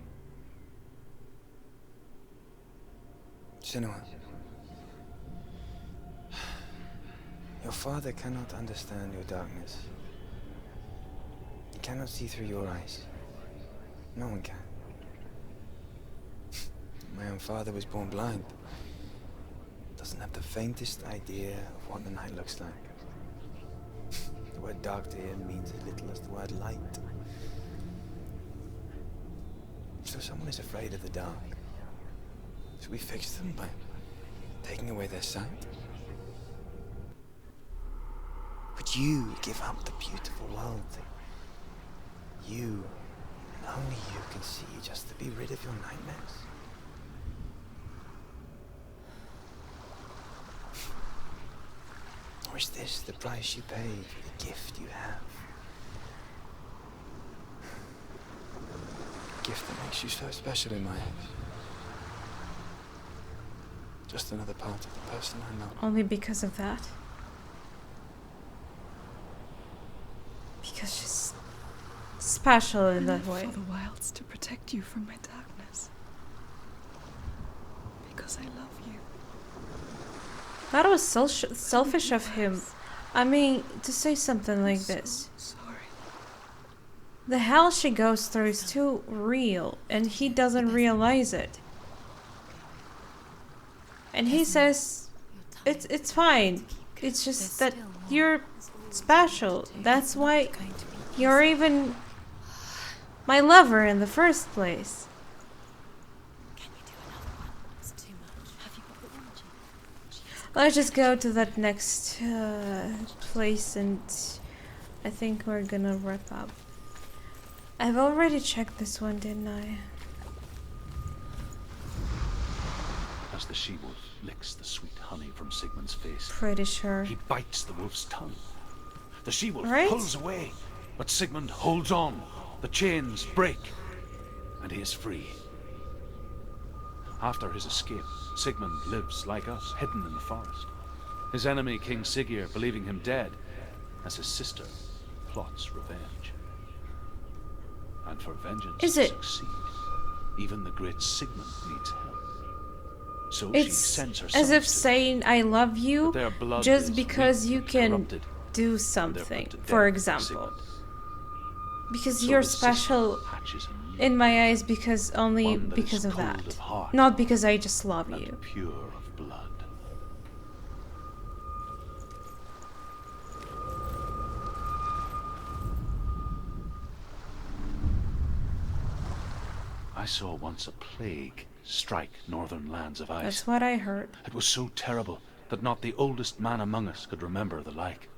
Senua. Your father cannot understand your darkness. He cannot see through your eyes. No one can. My own father was born blind. Doesn't have the faintest idea of what the night looks like. The word dark to him means as little as the word light. So someone is afraid of the dark. Should we fix them by taking away their sight? Would you give up the beautiful world that you, and only you, can see just to be rid of your nightmares? Or is this the price you pay for the gift you have? A gift that makes you so special in my eyes. Just another part of the person I know. Only because of that. Because she's special in that way. For the wilds to protect you from my darkness. Because I love you. That was selfish of him. I mean, to say something like this. Sorry. The hell she goes through is too real, and he doesn't realize it. And he says, it's fine. It's just that you're special. That's why you're even my lover in the first place. Can you do another one? It's too much. Have you got the energy? Let's just go to that next place, and I think we're gonna wrap up. I've already checked this one, didn't I? As the she-wolf licks the sweet honey from Sigmund's face, Pretty sure. he bites the wolf's tongue. The she-wolf Right? pulls away, but Sigmund holds on. The chains break, and he is free. After his escape, Sigmund lives like us, hidden in the forest. His enemy, King Siggeir, believing him dead, as his sister plots revenge. And for vengeance Is to it? succeed, even the great Sigmund needs help. So she It's sends her as sons if to them, saying I love you but their blood just is because weak you and can corrupted, do and they're something, put to for death by example. Sigmund. Because So you're his sister special hatches a new in my eyes because only one that because is of cold that. of heart Not because I just love and you. pure of blood. I saw once a plague strike northern lands of ice. That's what I heard. It was so terrible that not the oldest man among us could remember the like.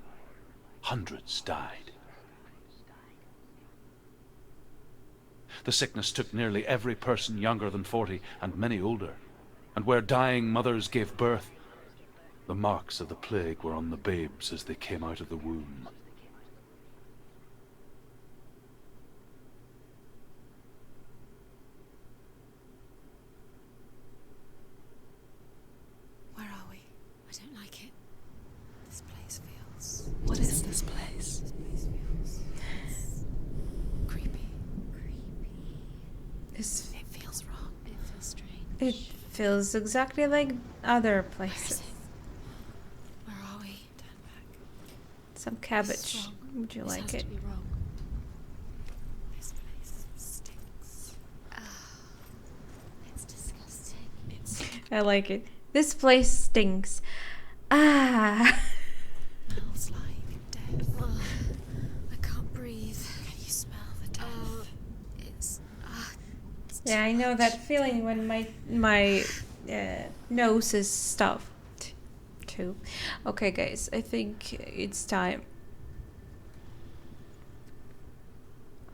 Hundreds died. The sickness took nearly every person younger than 40 and many older. And where dying mothers gave birth, the marks of the plague were on the babes as they came out of the womb. Where are we? I don't like it. This place feels... What is this place? This place feels... creepy. It It feels wrong. It feels strange. It feels exactly like other Where is places. it? Where are we? Turn back. Some This is cabbage. wrong. Would you This like has it? to be wrong. This place stinks. It's disgusting. It's... I like it. This place stinks. Ah. smells like death. I can't breathe. Can you smell the death? It's Yeah, I know that feeling when my nose is stuffed too. Okay, guys, I think it's time.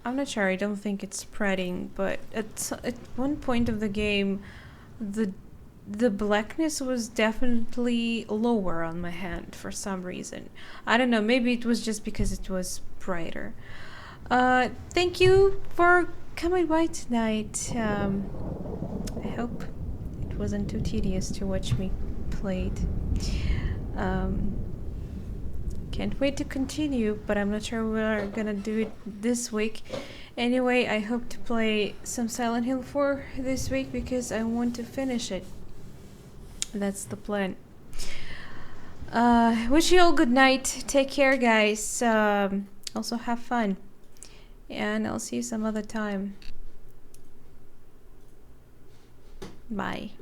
I'm not sure. I don't think it's spreading, but at one point of the game, the blackness was definitely lower on my hand for some reason. I don't know. Maybe it was just because it was brighter. Thank you for coming by tonight. I hope it wasn't too tedious to watch me play it. Can't wait to continue, but I'm not sure we're gonna do it this week. Anyway, I hope to play some Silent Hill 4 this week because I want to finish it. That's the plan. Wish you all good night. Take care, guys. Also have fun. And I'll see you some other time. Bye.